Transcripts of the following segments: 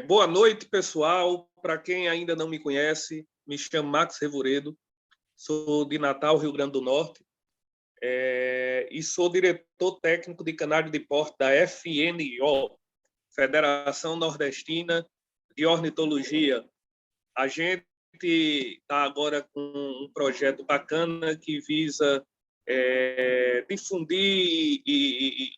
Boa noite, pessoal. Para quem ainda não me conhece, me chamo Max Revoredo, sou de Natal, Rio Grande do Norte, e sou diretor técnico de canário de porte da FNO, Federação Nordestina de Ornitologia. A gente está agora com um projeto bacana que visa difundir e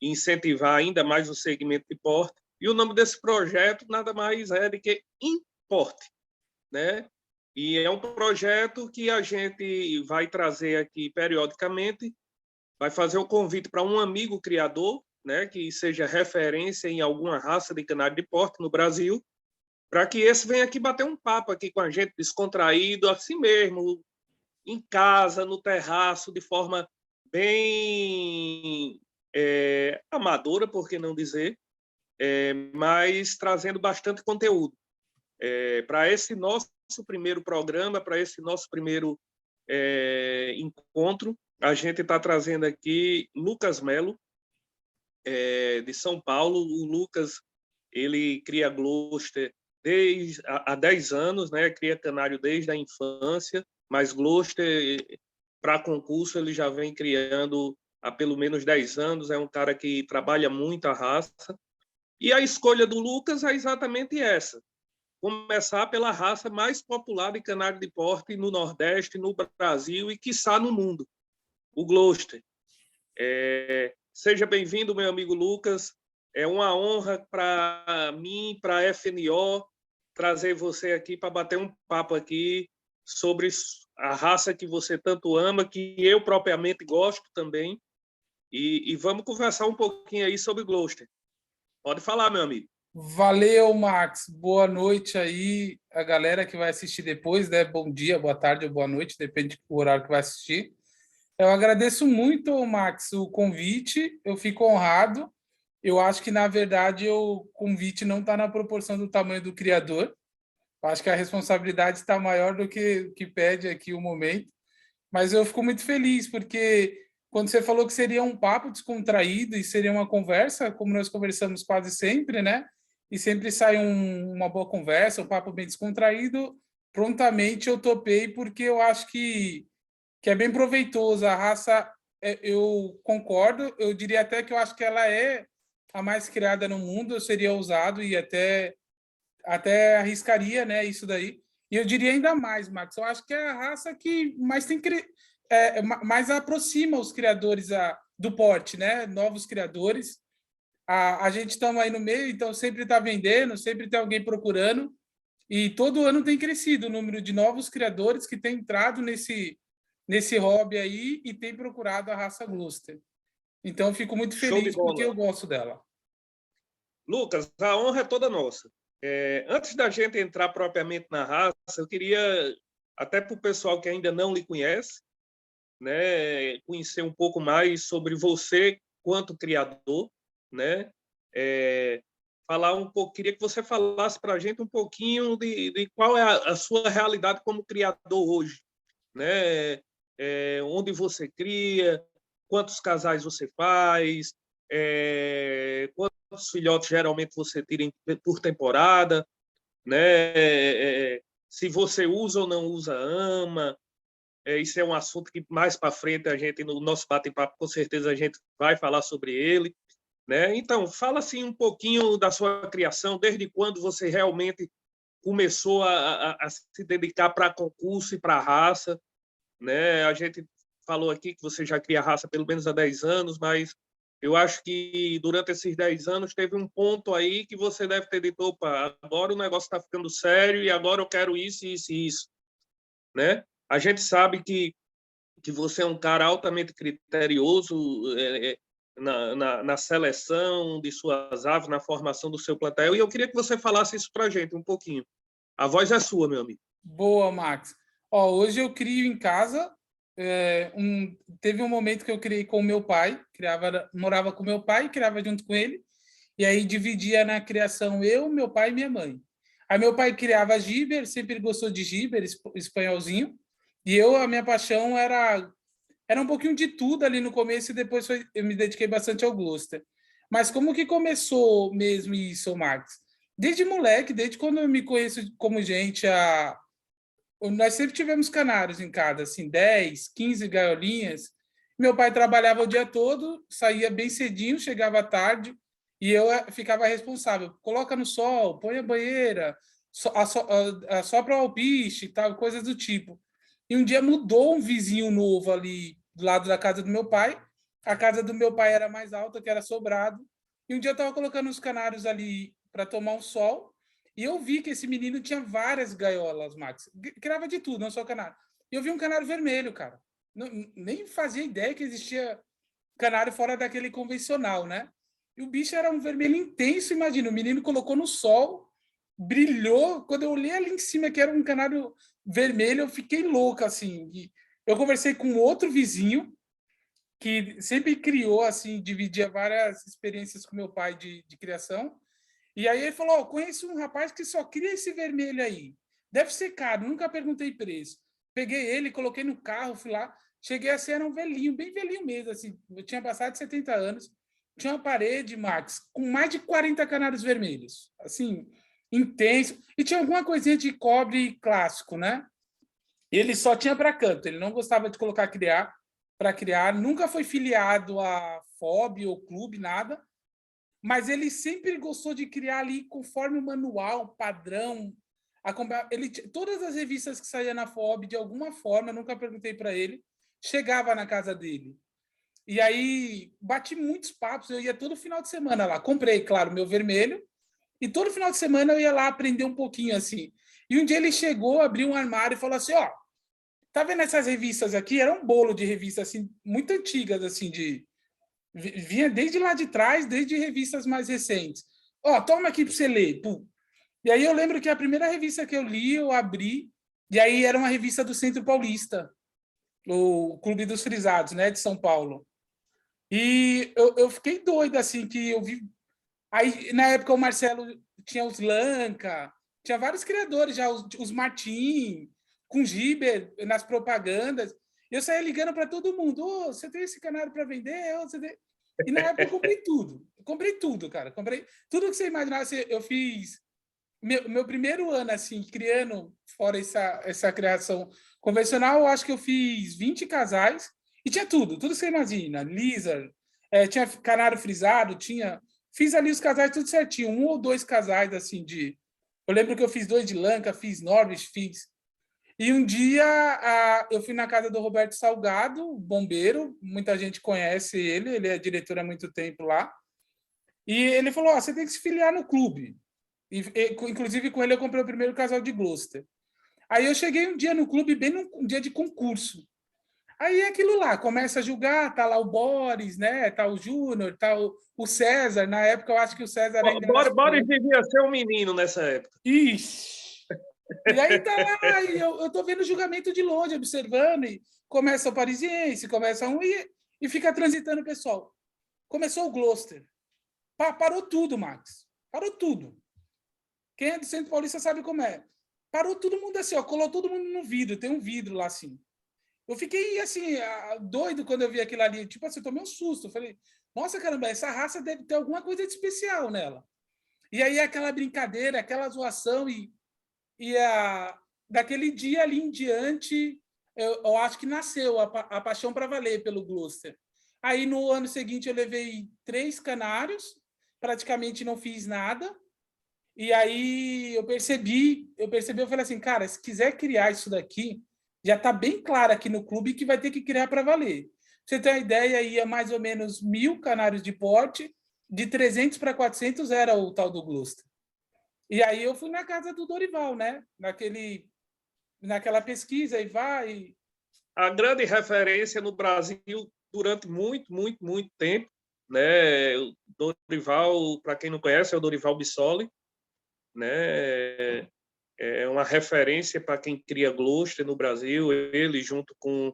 incentivar ainda mais o segmento de porte. E o nome desse projeto nada mais é do que Importe, né? E é um projeto que a gente vai trazer aqui periodicamente, vai fazer o convite para um amigo criador, né, que seja referência em alguma raça de canário de porte no Brasil, para que esse venha aqui bater um papo aqui com a gente, descontraído, assim mesmo, em casa, no terraço, de forma bem amadora, por que não dizer, mas trazendo bastante conteúdo. Para esse nosso primeiro programa, para esse nosso primeiro encontro, a gente está trazendo aqui Lucas Melo, de São Paulo. O Lucas, ele cria Gloster há 10 anos, né? Cria canário desde a infância, mas Gloster, para concurso, ele já vem criando há pelo menos 10 anos. É um cara que trabalha muito a raça. E a escolha do Lucas é exatamente essa: começar pela raça mais popular de canário de porte no Nordeste, no Brasil e, quiçá, no mundo, o Gloster. Seja bem-vindo, meu amigo Lucas. É uma honra para mim, para a FNO, trazer você aqui para bater um papo aqui sobre a raça que você tanto ama, que eu propriamente gosto também. E vamos conversar um pouquinho aí sobre Gloster. Pode falar, meu amigo. Valeu, Max. Boa noite aí a galera que vai assistir depois, né? Bom dia, boa tarde ou boa noite, depende do horário que vai assistir. Eu agradeço muito, Max, o convite. Eu fico honrado. Eu acho que, na verdade, o convite não está na proporção do tamanho do criador. Eu acho que a responsabilidade está maior do que o que pede aqui o momento. Mas eu fico muito feliz, porque quando você falou que seria um papo descontraído e seria uma conversa, como nós conversamos quase sempre, né? E sempre sai uma boa conversa, um papo bem descontraído, prontamente eu topei, porque eu acho que é bem proveitoso. A raça, eu concordo, eu diria até que eu acho que ela é a mais criada no mundo, eu seria ousado e até arriscaria, né, isso daí. E eu diria ainda mais, Max, eu acho que é a raça que mais mais aproxima os criadores do porte, né? Novos criadores. A gente estamos aí no meio, então sempre está vendendo, sempre tem alguém procurando. E todo ano tem crescido o número de novos criadores que têm entrado nesse hobby aí e têm procurado a raça Gloster. Então, eu fico muito Show de feliz porque bola. eu gosto dela. Lucas, a honra é toda nossa. Antes da gente entrar propriamente na raça, eu queria, até para o pessoal que ainda não lhe conhece, né, conhecer um pouco mais sobre você quanto criador, né? Falar um pouco, queria que você falasse para a gente um pouquinho de qual é a sua realidade como criador hoje, né? Onde você cria, quantos casais você faz, quantos filhotes geralmente você tira por temporada, né? Se você usa ou não usa ama. Isso é um assunto que mais para frente a gente, no nosso bate-papo, com certeza a gente vai falar sobre ele, né? Então, fala assim um pouquinho da sua criação, desde quando você realmente começou a se dedicar para concurso e para raça, né? A gente falou aqui que você já cria raça pelo menos há 10 anos, mas eu acho que durante esses 10 anos teve um ponto aí que você deve ter dito: opa, agora o negócio está ficando sério e agora eu quero isso, isso e isso, né? A gente sabe que você é um cara altamente criterioso na seleção de suas aves, na formação do seu plantel, e eu queria que você falasse isso para a gente um pouquinho. A voz é sua, meu amigo. Boa, Max. Ó, hoje eu crio em casa. Teve um momento que eu criei com o meu pai, morava com meu pai, criava junto com ele, e aí dividia na criação eu, meu pai e minha mãe. Aí meu pai criava gíber, sempre gostou de gíber, espanholzinho, e a minha paixão era um pouquinho de tudo ali no começo e depois eu me dediquei bastante ao Gloucester. Mas como que começou mesmo isso, Max? Desde moleque, desde quando eu me conheço como gente, nós sempre tivemos canários em casa, assim, 10, 15 gaiolinhas. Meu pai trabalhava o dia todo, saía bem cedinho, chegava tarde, e eu ficava responsável. Coloca no sol, põe a banheira, assopra o alpiste, tal, coisas do tipo. E um dia mudou um vizinho novo ali do lado da casa do meu pai. A casa do meu pai era mais alta, que era sobrado. E um dia eu estava colocando os canários ali para tomar um sol. E eu vi que esse menino tinha várias gaiolas, Max. Criava de tudo, não só canário. E eu vi um canário vermelho, cara. Não, nem fazia ideia que existia canário fora daquele convencional, né? E o bicho era um vermelho intenso, imagina. O menino colocou no sol, brilhou. Quando eu olhei ali em cima, que era um canário vermelho, eu fiquei louca, assim. E eu conversei com outro vizinho que sempre criou, assim, dividia várias experiências com meu pai de criação. E aí ele falou: conheço um rapaz que só cria esse vermelho aí. Deve ser caro, nunca perguntei preço. Peguei ele, coloquei no carro, fui lá. Cheguei a ser era um velhinho, bem velhinho mesmo. Assim, eu tinha passado de 70 anos. Tinha uma parede, Max, com mais de 40 canários vermelhos. Assim, intenso. E tinha alguma coisinha de cobre clássico, né? Ele só tinha para canto. Ele não gostava de colocar para criar. Nunca foi filiado a FOB ou clube, nada, mas ele sempre gostou de criar ali conforme o manual, padrão. Todas as revistas que saíam na FOB, de alguma forma, eu nunca perguntei para ele, chegava na casa dele. E aí, bati muitos papos, eu ia todo final de semana lá. Comprei, claro, meu vermelho, e todo final de semana eu ia lá aprender um pouquinho, assim. E um dia ele chegou, abriu um armário e falou assim, ó, tá vendo essas revistas aqui? Era um bolo de revistas, assim, muito antigas, assim, vinha desde lá de trás, desde revistas mais recentes. Ó, toma aqui para você ler. Pum. E aí eu lembro que a primeira revista que eu li, eu abri, e aí era uma revista do Centro Paulista, o Clube dos Frisados, né, de São Paulo. E eu fiquei doido, assim, que eu vi... Aí, na época, o Marcelo tinha os Lanca, tinha vários criadores já, os Martim, com Giber nas propagandas. Eu saía ligando para todo mundo. Oh, você tem esse canário para vender? Oh, você tem... E na época eu comprei tudo. Eu comprei tudo, cara. Comprei tudo que você imaginasse. Eu fiz meu primeiro ano, assim, criando, fora essa criação convencional, eu acho que eu fiz 20 casais e tinha tudo que você imagina. Lizard, tinha canário frisado, tinha... Fiz ali os casais tudo certinho. Um ou dois casais, assim, de... Eu lembro que eu fiz 2 de Lanca, fiz Norwich, fiz... E um dia eu fui na casa do Roberto Salgado, bombeiro, muita gente conhece ele é diretor há muito tempo lá. E ele falou: você tem que se filiar no clube. Inclusive, com ele, eu comprei o primeiro casal de Gloucester. Aí eu cheguei um dia no clube, bem num dia de concurso. Aí é aquilo lá, começa a julgar, tá lá o Boris, né? Tá o Júnior, tá o César. Na época, eu acho que o César ainda era... Boris devia ser um menino nessa época. Ixi! E aí tá lá, e eu tô vendo o julgamento de longe, observando, e começa o parisiense, começa um, e fica transitando o pessoal. Começou o Gloucester. Parou tudo, Max. Parou tudo. Quem é do Centro Paulista sabe como é. Parou todo mundo assim, ó, colou todo mundo no vidro, tem um vidro lá assim. Eu fiquei assim, doido quando eu vi aquilo ali. Tipo assim, eu tomei um susto. Eu falei, nossa, caramba, essa raça deve ter alguma coisa de especial nela. E aí aquela brincadeira, aquela zoação, daquele dia ali em diante, eu acho que nasceu a paixão para valer pelo Gloucester. Aí no ano seguinte eu levei 3 canários, praticamente não fiz nada. E aí eu percebi, eu falei assim, cara, se quiser criar isso daqui, já está bem claro aqui no clube que vai ter que criar para valer. Pra você ter uma ideia, ia mais ou menos 1.000 canários de porte, de 300 para 400 era o tal do Gloucester. E aí eu fui na casa do Dorival, né? Naquela pesquisa, e vai... A grande referência no Brasil durante muito, muito, muito tempo, né? O Dorival, para quem não conhece, é o Dorival Bissoli, né? É uma referência para quem cria Gloucester no Brasil. Ele, junto com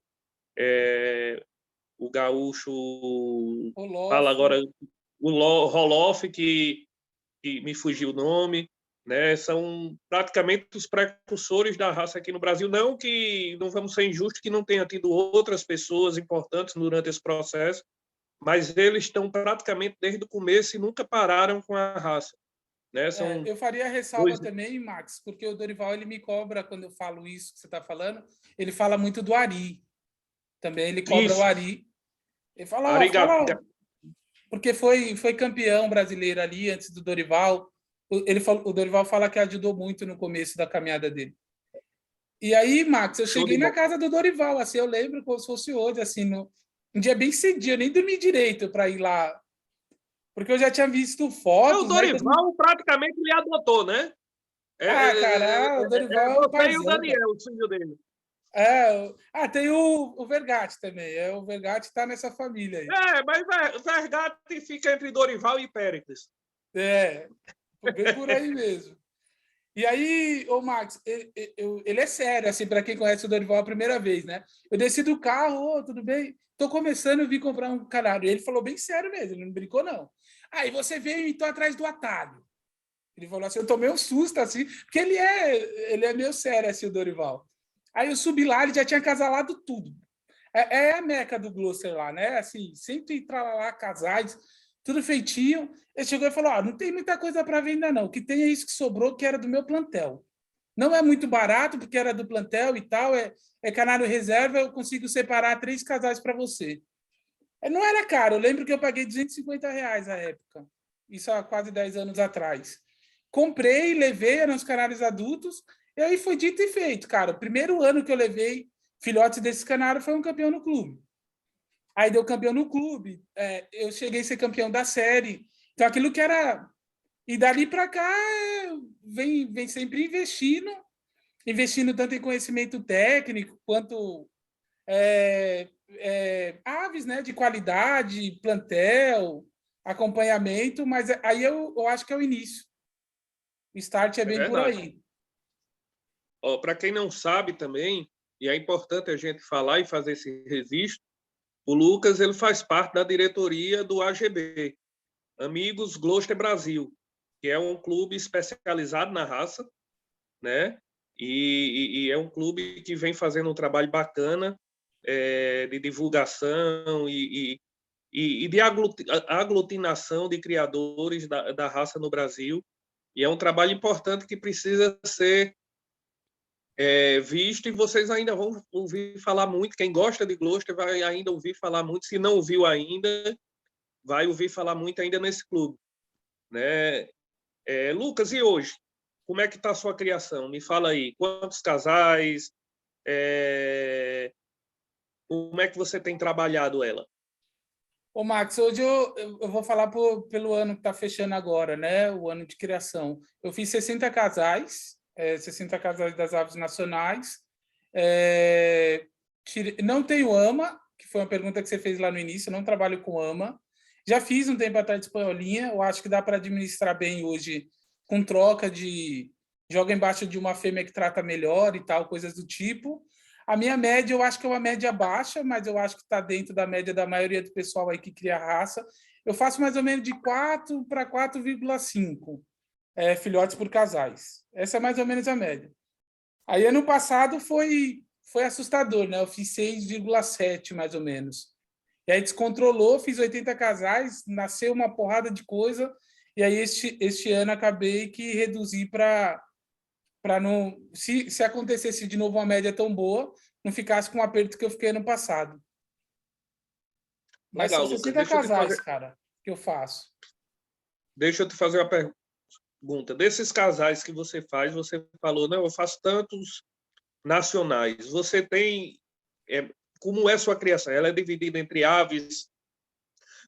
o gaúcho, fala agora, o Roloff, que me fugiu o nome, né? São praticamente os precursores da raça aqui no Brasil. Não que não vamos ser injustos, que não tenha tido outras pessoas importantes durante esse processo, mas eles estão praticamente desde o começo e nunca pararam com a raça. né? São Eu faria ressalva dois... também, Max, porque o Dorival ele me cobra quando eu falo isso que você está falando. Ele fala muito do Ari. Também ele cobra o Isso, Ari. Ele fala, ó, arigato. fala, porque foi campeão brasileiro ali antes do Dorival. O Dorival fala que ajudou muito no começo da caminhada dele. E aí, Max, eu Show cheguei de na bola. casa do Dorival, assim, eu lembro como se fosse hoje, assim, um dia bem cedinho, eu nem dormi direito para ir lá, porque eu já tinha visto O fotos, né? Dorival praticamente lhe adotou, né? Ah, cara, o Dorival É é um você e o paizão, cara. Daniel, o filho dele. Tem o Vergatti também. O Vergatti está nessa família aí. Mas Vergatti fica entre Dorival e Péricles. Bem por aí mesmo. E aí, ô Max, ele é sério, assim, para quem conhece o Dorival a primeira vez, né? Eu desci do carro, tudo bem? Tô começando, eu vim comprar um canário. Ele falou bem sério mesmo, ele não brincou, não. Aí você veio e tô atrás do atalho. Ele falou assim, eu tomei um susto, assim, porque ele é meio sério, assim, o Dorival. Aí eu subi lá, ele já tinha casalado tudo. É a meca do Gloucester lá, né? Assim, sempre entrar lá, casais, tudo feitinho. Ele chegou e falou, não tem muita coisa para vender, não. O que tem é isso que sobrou, que era do meu plantel. Não é muito barato, porque era do plantel e tal, é canário reserva, eu consigo separar 3 casais para você. Não era caro, eu lembro que eu paguei R$ 250 à época. Isso há quase 10 anos atrás. Comprei, levei, eram os canários adultos, e aí foi dito e feito, cara. O primeiro ano que eu levei filhotes desse canário foi um campeão no clube. Aí deu campeão no clube, eu cheguei a ser campeão da série. Então, aquilo que era... E dali para cá, vem sempre investindo tanto em conhecimento técnico, quanto aves, né, de qualidade, plantel, acompanhamento, mas aí eu acho que é o início. O start é É bem por verdade. aí. Para quem não sabe também, e é importante a gente falar e fazer esse registro, o Lucas ele faz parte da diretoria do AGB, Amigos Gloucester Brasil, que é um clube especializado na raça, né? E é um clube que vem fazendo um trabalho bacana de divulgação e de aglutinação de criadores da raça no Brasil. E é um trabalho importante que precisa ser visto, e vocês ainda vão ouvir falar muito. Quem gosta de Gloucester vai ainda ouvir falar muito. Se não ouviu ainda, vai ouvir falar muito ainda nesse clube, né? Lucas, e hoje? Como é que está a sua criação? Me fala aí. Quantos casais? Como é que você tem trabalhado ela? Ô, Max, hoje eu vou falar pelo ano que está fechando agora, né? O ano de criação. Eu fiz 60 casais, 60 casais das aves nacionais. Não tenho ama, que foi uma pergunta que você fez lá no início, eu não trabalho com ama. Já fiz um tempo atrás de espanholinha, eu acho que dá para administrar bem hoje, com troca de... Joga embaixo de uma fêmea que trata melhor e tal, coisas do tipo. A minha média, eu acho que é uma média baixa, mas eu acho que está dentro da média da maioria do pessoal aí que cria raça. Eu faço mais ou menos de 4 para 4,5 filhotes por casais. Essa é mais ou menos a média. Aí, ano passado, foi assustador, né? Eu fiz 6,7, mais ou menos. E aí descontrolou, fiz 80 casais, nasceu uma porrada de coisa, e aí este ano acabei que reduzi para não... Se acontecesse de novo uma média tão boa, não ficasse com o aperto que eu fiquei ano passado. Mas Legal, são Lucas. 60 casais, cara, que eu faço. Deixa eu te fazer uma pergunta. Desses casais que você faz, você falou, não, eu faço tantos nacionais. Você tem... como é a sua criação? Ela é dividida entre aves...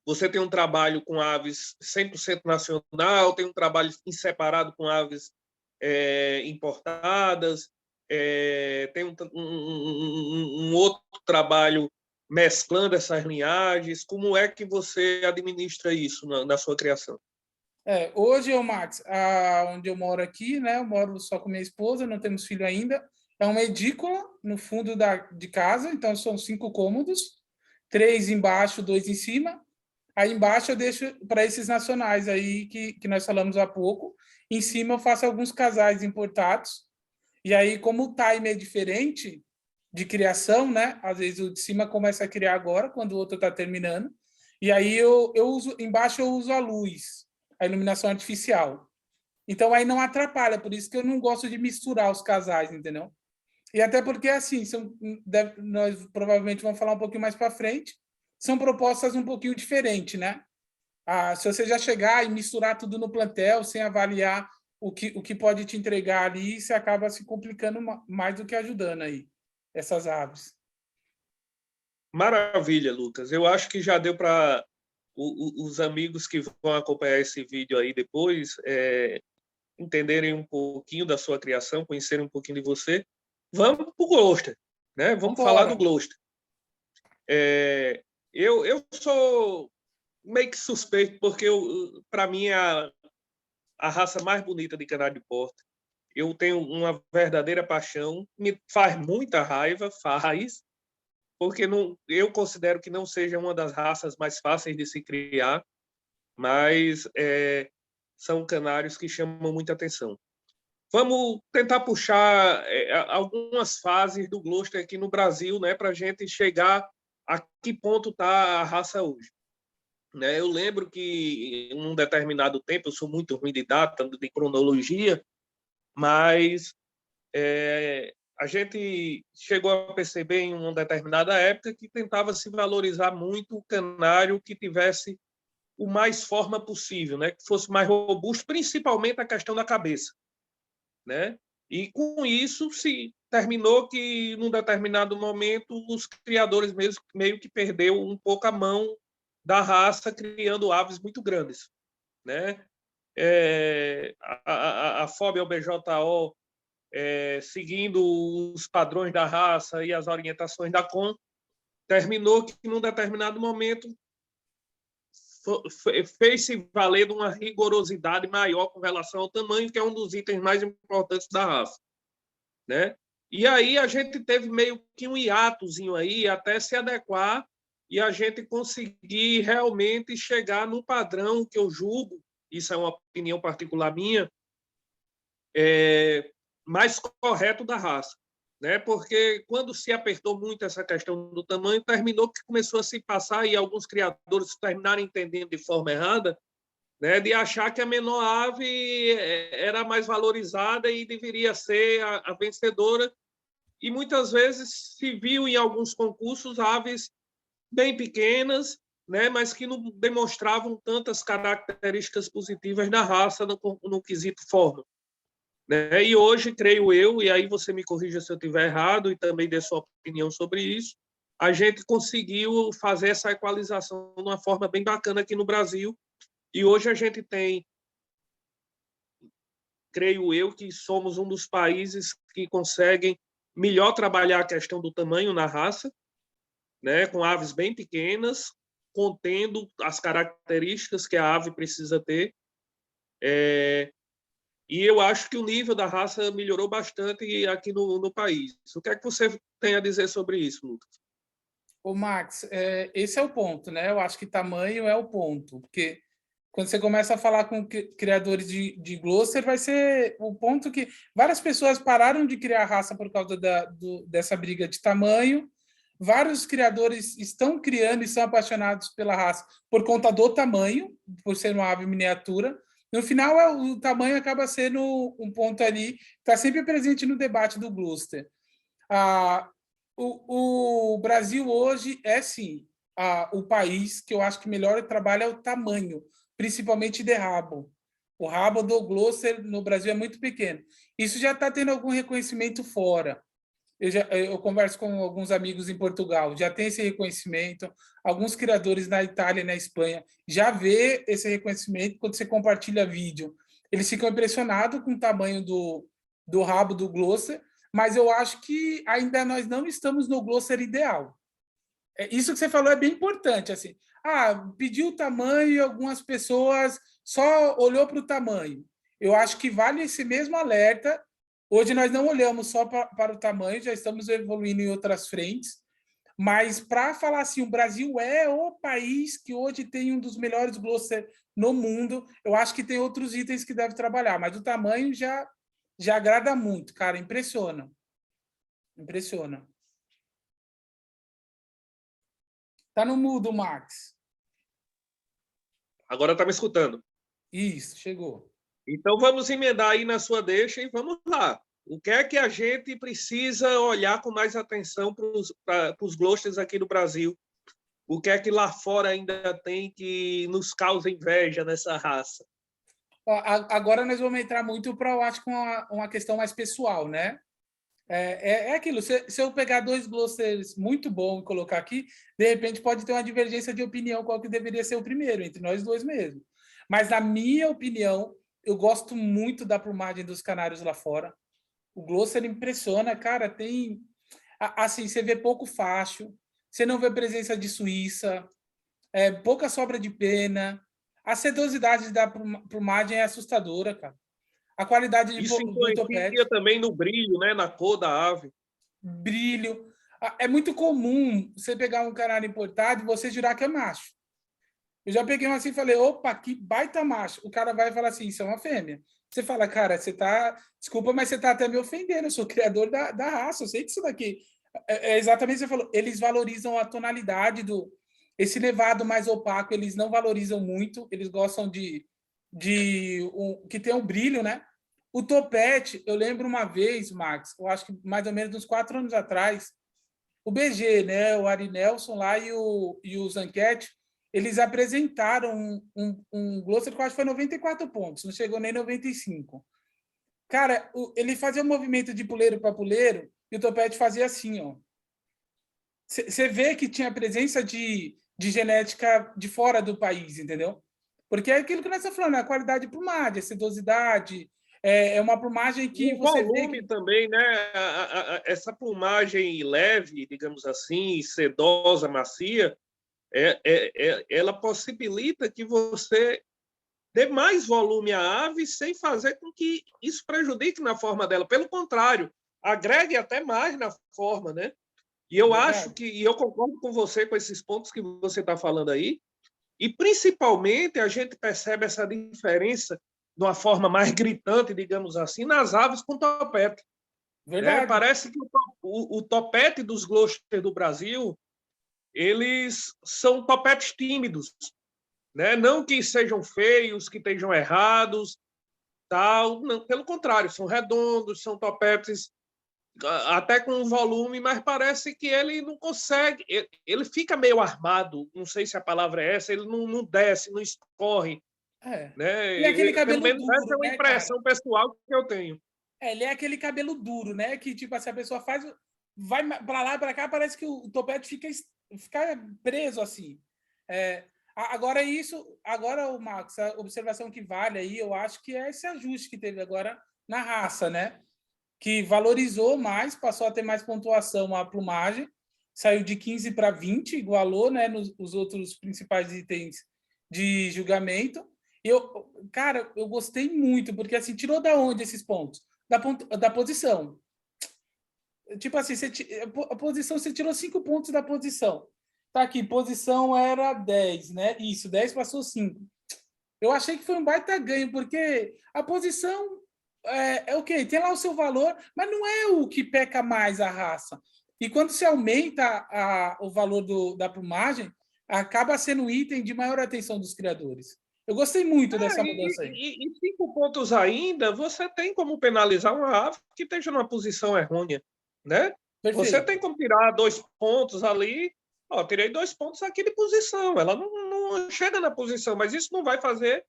Você tem um trabalho com aves 100% nacional, tem um trabalho em separado com aves importadas, tem um outro trabalho mesclando essas linhagens. Como é que você administra isso na sua criação? Hoje, Max, onde eu moro aqui, né? Eu moro só com minha esposa, não temos filho ainda. É uma edícula no fundo de casa, então são 5 cômodos, 3 embaixo, 2 em cima. Aí embaixo eu deixo para esses nacionais aí que nós falamos há pouco. Em cima eu faço alguns casais importados. E aí, como o time é diferente de criação, né? Às vezes o de cima começa a criar agora, quando o outro está terminando. E aí eu uso, embaixo eu uso a luz, a iluminação artificial. Então, aí não atrapalha. Por isso que eu não gosto de misturar os casais, entendeu? E até porque, assim, nós provavelmente vamos falar um pouquinho mais para frente, são propostas um pouquinho diferentes, né? Se você já chegar e misturar tudo no plantel, sem avaliar o que pode te entregar ali, você acaba se complicando mais do que ajudando aí, essas aves. Maravilha, Lucas. Eu acho que já deu para os amigos que vão acompanhar esse vídeo aí depois entenderem um pouquinho da sua criação, conhecerem um pouquinho de você. Vamos para o Gloucester, né? Vamos falar do Gloucester. Eu sou meio que suspeito, porque para mim é a raça mais bonita de canário de porta. Eu tenho uma verdadeira paixão, me faz muita raiva, porque eu considero que não seja uma das raças mais fáceis de se criar, mas são canários que chamam muita atenção. Vamos tentar puxar algumas fases do Gloucester aqui no Brasil, né, para a gente chegar a que ponto está a raça hoje. Né? Eu lembro que em um determinado tempo, eu sou muito ruim de data, de cronologia, mas a gente chegou a perceber em uma determinada época que tentava se valorizar muito o canário que tivesse o mais forma possível, né? Que fosse mais robusto, principalmente a questão da cabeça, né? E com isso se terminou que num determinado momento os criadores mesmo meio que perdeu um pouco a mão da raça, criando aves muito grandes, né? A FOB ao BJO, seguindo os padrões da raça e as orientações da CON, terminou que, num determinado momento, fez-se valer de uma rigorosidade maior com relação ao tamanho, que é um dos itens mais importantes da raça, né? E aí a gente teve meio que um hiatozinho aí até se adequar e a gente conseguir realmente chegar no padrão que eu julgo, isso é uma opinião particular minha, mais correto da raça, né? Porque quando se apertou muito essa questão do tamanho, terminou que começou a se passar e alguns criadores terminaram entendendo de forma errada, né? De achar que a menor ave era mais valorizada e deveria ser a vencedora. E muitas vezes se viu em alguns concursos aves bem pequenas, né? Mas que não demonstravam tantas características positivas da raça no quesito forma. Né? E hoje, creio eu, e aí você me corrija se eu estiver errado e também dê sua opinião sobre isso, a gente conseguiu fazer essa equalização de uma forma bem bacana aqui no Brasil. E hoje a gente tem, creio eu, que somos um dos países que conseguem melhor trabalhar a questão do tamanho na raça, né? Com aves bem pequenas, contendo as características que a ave precisa ter. E eu acho que o nível da raça melhorou bastante aqui no país. O que é que você tem a dizer sobre isso, Lucas? Ô, Max, esse é o ponto, né? Eu acho que tamanho é o ponto, porque quando você começa a falar com criadores de Gloucester, vai ser o ponto que várias pessoas pararam de criar raça por causa dessa briga de tamanho. Vários criadores estão criando e são apaixonados pela raça por conta do tamanho, por ser uma ave miniatura. No final, o tamanho acaba sendo um ponto ali que está sempre presente no debate do Gloucester. O Brasil hoje é, sim, o país que eu acho que melhor trabalha é o tamanho, principalmente de rabo. O rabo do Gloucester no Brasil é muito pequeno. Isso já está tendo algum reconhecimento fora. Eu converso com alguns amigos em Portugal, já tem esse reconhecimento. Alguns criadores na Itália e na Espanha já vê esse reconhecimento quando você compartilha vídeo. Eles ficam impressionados com o tamanho do rabo do Gloucester, mas eu acho que ainda nós não estamos no Gloucester ideal. Isso que você falou é bem importante. Assim, pediu o tamanho e algumas pessoas só olhou para o tamanho. Eu acho que vale esse mesmo alerta. Hoje nós não olhamos só para o tamanho, já estamos evoluindo em outras frentes. Mas para falar assim, o Brasil é o país que hoje tem um dos melhores Gloucester no mundo. Eu acho que tem outros itens que deve trabalhar, mas o tamanho já agrada muito, cara. Impressiona. Impressiona. Tá no mudo, Max. Agora está me escutando. Isso, chegou. Então, vamos emendar aí na sua deixa e vamos lá. O que é que a gente precisa olhar com mais atenção para os glosters aqui no Brasil? O que é que lá fora ainda tem que nos causa inveja nessa raça? Agora nós vamos entrar muito para, eu acho, que uma questão mais pessoal, né? É aquilo, se eu pegar dois glosters muito bons e colocar aqui, de repente pode ter uma divergência de opinião qual que deveria ser o primeiro, entre nós dois mesmo. Mas, na minha opinião, eu gosto muito da plumagem dos canários lá fora. O Gloucester impressiona, cara, tem... Assim, você vê pouco facho, você não vê presença de Suíça, pouca sobra de pena. A sedosidade da plumagem é assustadora, cara. A qualidade Isso do topete, influencia também no brilho, né, na cor da ave. brilho. É muito comum você pegar um canário importado e você jurar que é macho. Eu já peguei um assim e falei, opa, que baita macho. O cara vai falar assim, isso é uma fêmea. Você fala, cara, você tá... Desculpa, mas você tá até me ofendendo. Eu sou criador da raça. Eu sei que isso daqui... É exatamente o que você falou. Eles valorizam a tonalidade do... Esse levado mais opaco, eles não valorizam muito. Eles gostam que tem um brilho, né? O topete, eu lembro uma vez, Max, eu acho que mais ou menos uns 4 anos atrás, o BG, né, o Ari Nelson lá e o Zanquete, eles apresentaram um Gloucester que eu acho que foi 94 pontos, não chegou nem 95. Cara, ele fazia um movimento de puleiro para puleiro e o topete fazia assim, ó. Você vê que tinha presença de genética de fora do país, entendeu? Porque é aquilo que nós estamos falando, a qualidade de plumagem, a sedosidade, é uma plumagem que O você vê volume que... também, né? Essa plumagem leve, digamos assim, sedosa, macia, ela possibilita que você dê mais volume à ave sem fazer com que isso prejudique na forma dela. Pelo contrário, agregue até mais na forma, né? E eu acho Verdade. que, e eu concordo com você com esses pontos que você está falando aí, e principalmente a gente percebe essa diferença de uma forma mais gritante, digamos assim, nas aves com topete. Né? Verdade. Parece que o topete dos Gloucester do Brasil, eles são topetes tímidos, né? Não que sejam feios, que estejam errados, tal, não, pelo contrário, são redondos, são topetes até com volume, mas parece que ele não consegue, ele fica meio armado, não sei se a palavra é essa, ele não desce, não escorre, É. Ele é aquele né? Pelo cabelo menos essa duro, é uma né, cara? impressão pessoal que eu tenho. Ele é aquele cabelo duro, né? Que, tipo assim, a pessoa faz. Vai pra lá, pra cá, parece que o topete fica preso assim. Agora, isso. Agora, o Max, a observação que vale aí, eu acho que é esse ajuste que teve agora na raça, né? Que valorizou mais, passou a ter mais pontuação a plumagem, saiu de 15 para 20, igualou, né, nos outros principais itens de julgamento. Cara, eu gostei muito, porque assim, tirou da onde esses pontos? Da posição. Tipo assim, a posição, você tirou 5 pontos da posição. Tá aqui, posição era 10, né? Isso, 10 passou 5. Eu achei que foi um baita ganho, porque a posição ok, tem lá o seu valor, mas não é o que peca mais a raça. E quando se aumenta o valor da plumagem, acaba sendo um item de maior atenção dos criadores. Eu gostei muito dessa mudança aí. E 5 pontos ainda, você tem como penalizar uma ave que esteja numa posição errônea, né? Você Perfeito. tem como tirar 2 pontos ali. Ó, tirei 2 pontos aqui de posição. Ela não chega na posição, mas isso não vai fazer,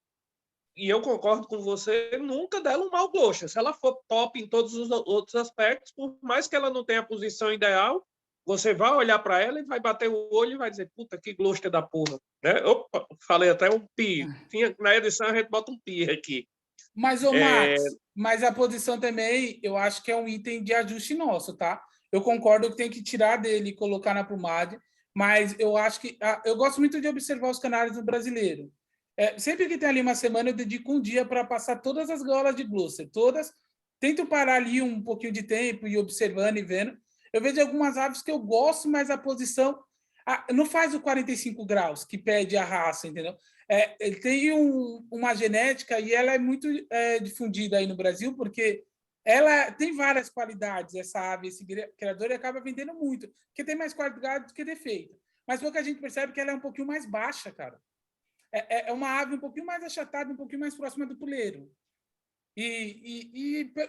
e eu concordo com você, nunca dela um mau gosto. Se ela for top em todos os outros aspectos, por mais que ela não tenha a posição ideal, você vai olhar para ela e vai bater o olho e vai dizer, puta, que gosto da porra. Né? Opa, falei até um pi. Na edição a gente bota um pi aqui. Mas, ô Max, mas a posição também, eu acho que é um item de ajuste nosso, tá? Eu concordo que tem que tirar dele e colocar na plumagem, mas eu acho que... eu gosto muito de observar os canários no brasileiro. Sempre que tem ali uma semana, eu dedico um dia para passar todas as gaiolas de Gloucester, todas. Tento parar ali um pouquinho de tempo e observando e vendo. Eu vejo algumas aves que eu gosto, mas a posição não faz o 45 graus que pede a raça, entendeu? Ele tem uma genética e ela é muito difundida aí no Brasil, porque ela tem várias qualidades, essa ave, esse criador, e acaba vendendo muito, porque tem mais qualidade do que defeito. Mas pouca gente percebe que ela é um pouquinho mais baixa, cara. É uma ave um pouquinho mais achatada, um pouquinho mais próxima do puleiro.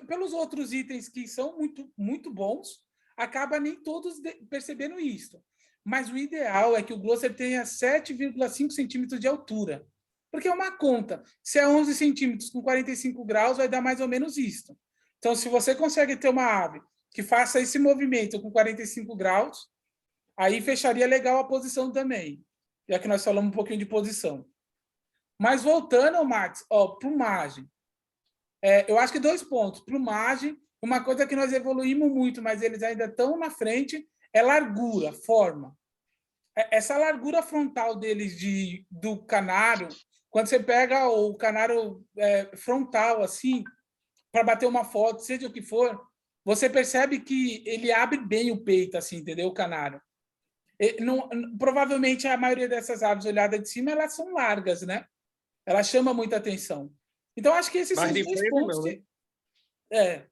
Pelos outros itens que são muito, muito bons, acaba nem todos percebendo isso. Mas o ideal é que o Glosser tenha 7,5 centímetros de altura. Porque é uma conta. Se é 11 centímetros com 45 graus, vai dar mais ou menos isso. Então, se você consegue ter uma ave que faça esse movimento com 45 graus, aí fecharia legal a posição também. Já que nós falamos um pouquinho de posição. Mas voltando, Max, plumagem. Eu acho que 2 pontos. Plumagem, uma coisa que nós evoluímos muito, mas eles ainda estão na frente, é largura, forma. Essa largura frontal deles do canário, quando você pega o canário frontal, assim, para bater uma foto, seja o que for, você percebe que ele abre bem o peito, assim, entendeu? O canário. Provavelmente a maioria dessas aves olhadas de cima, elas são largas, né? Ela chama muita atenção. Então, acho que esses são os 2 pontos. Não, né?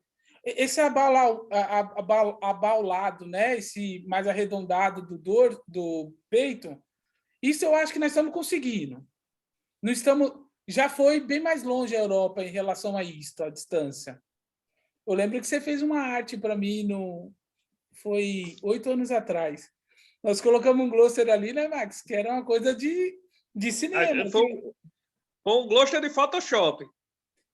Esse abaulado, né? Esse mais arredondado do peito, isso eu acho que nós estamos conseguindo. Não estamos, já foi bem mais longe a Europa em relação a isso, a distância. Eu lembro que você fez uma arte para mim, foi 8 anos atrás. Nós colocamos um Glosser ali, né, Max? Que era uma coisa de cinema. Foi um Glosser de Photoshop.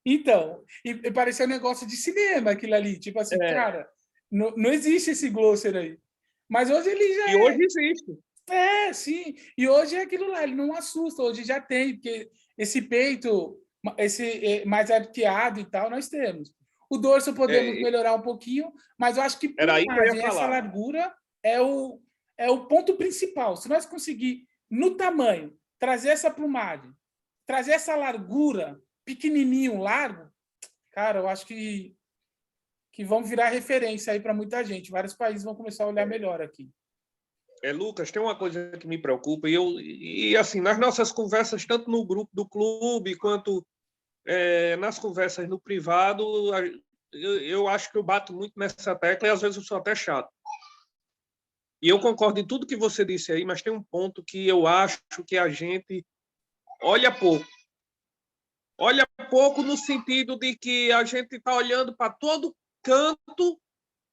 Então, e parecia um negócio de cinema aquilo ali. Tipo assim, cara, não existe esse Glosser aí. Mas hoje ele já hoje existe. Sim. E hoje é aquilo lá, ele não assusta. Hoje já tem, porque esse peito, esse mais arqueado e tal, nós temos. O dorso podemos melhorar um pouquinho, mas eu acho que essa largura é o ponto principal. Se nós conseguir, no tamanho, trazer essa plumagem, trazer essa largura, pequenininho, largo, cara, eu acho que vão virar referência aí para muita gente. Vários países vão começar a olhar melhor aqui. Lucas, tem uma coisa que me preocupa, e assim, nas nossas conversas, tanto no grupo do clube, quanto nas conversas no privado, eu acho que eu bato muito nessa tecla, e às vezes eu sou até chato. E eu concordo em tudo que você disse aí, mas tem um ponto que eu acho que a gente olha pouco. Olha pouco no sentido de que a gente está olhando para todo canto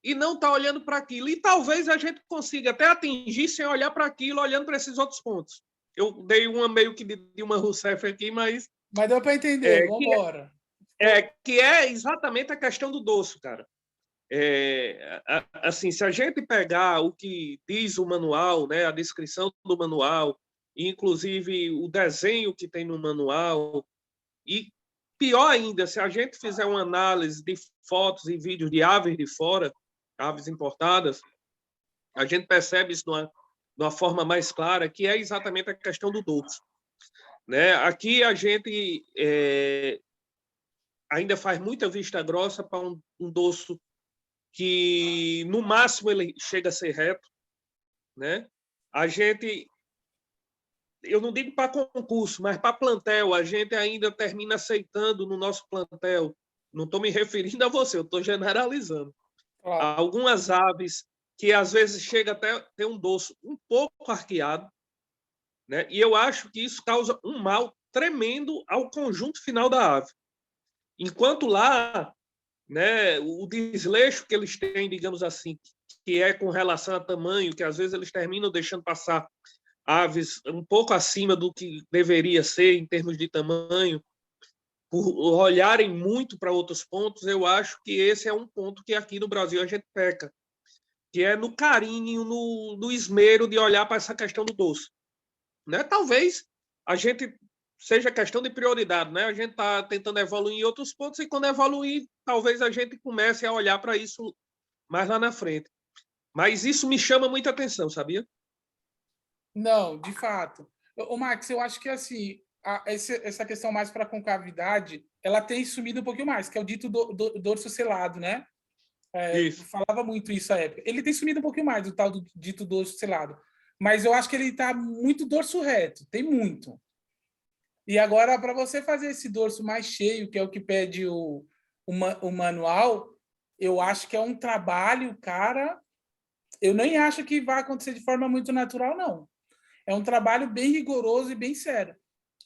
e não está olhando para aquilo. E talvez a gente consiga até atingir sem olhar para aquilo, olhando para esses outros pontos. Eu dei uma meio que de uma Rousseff aqui, mas... Mas deu para entender, vamos embora. Que é exatamente a questão do dorso, cara. Assim, se a gente pegar o que diz o manual, né, a descrição do manual, inclusive o desenho que tem no manual, e pior ainda, se a gente fizer uma análise de fotos e vídeos de aves de fora, aves importadas, a gente percebe isso de uma forma mais clara, que é exatamente a questão do dorso. Né? Aqui a gente ainda faz muita vista grossa para um dorso que, no máximo, ele chega a ser reto. Né? A gente, eu não digo para concurso, mas para plantel, a gente ainda termina aceitando no nosso plantel. Não estou me referindo a você, eu estou generalizando. Claro. Algumas aves que às vezes chega até ter um dorso um pouco arqueado, né? E eu acho que isso causa um mal tremendo ao conjunto final da ave. Enquanto lá, né, o desleixo que eles têm, digamos assim, que é com relação a tamanho, que às vezes eles terminam deixando passar aves um pouco acima do que deveria ser em termos de tamanho, por olharem muito para outros pontos, eu acho que esse é um ponto que aqui no Brasil a gente peca, que é no carinho, no esmero de olhar para essa questão do dorso. Né? Talvez a gente seja questão de prioridade, né? A gente está tentando evoluir em outros pontos e quando evoluir, talvez a gente comece a olhar para isso mais lá na frente. Mas isso me chama muita atenção, sabia? Não, de fato. Ô, Max, eu acho que assim, essa questão mais para concavidade, ela tem sumido um pouquinho mais, que é o dito dorso selado, né? Falava muito isso à época. Ele tem sumido um pouquinho mais, o tal do dito dorso selado. Mas eu acho que ele está muito dorso reto, tem muito. E agora, para você fazer esse dorso mais cheio, que é o que pede o manual, eu acho que é um trabalho, cara. Eu nem acho que vai acontecer de forma muito natural, não. É um trabalho bem rigoroso e bem sério.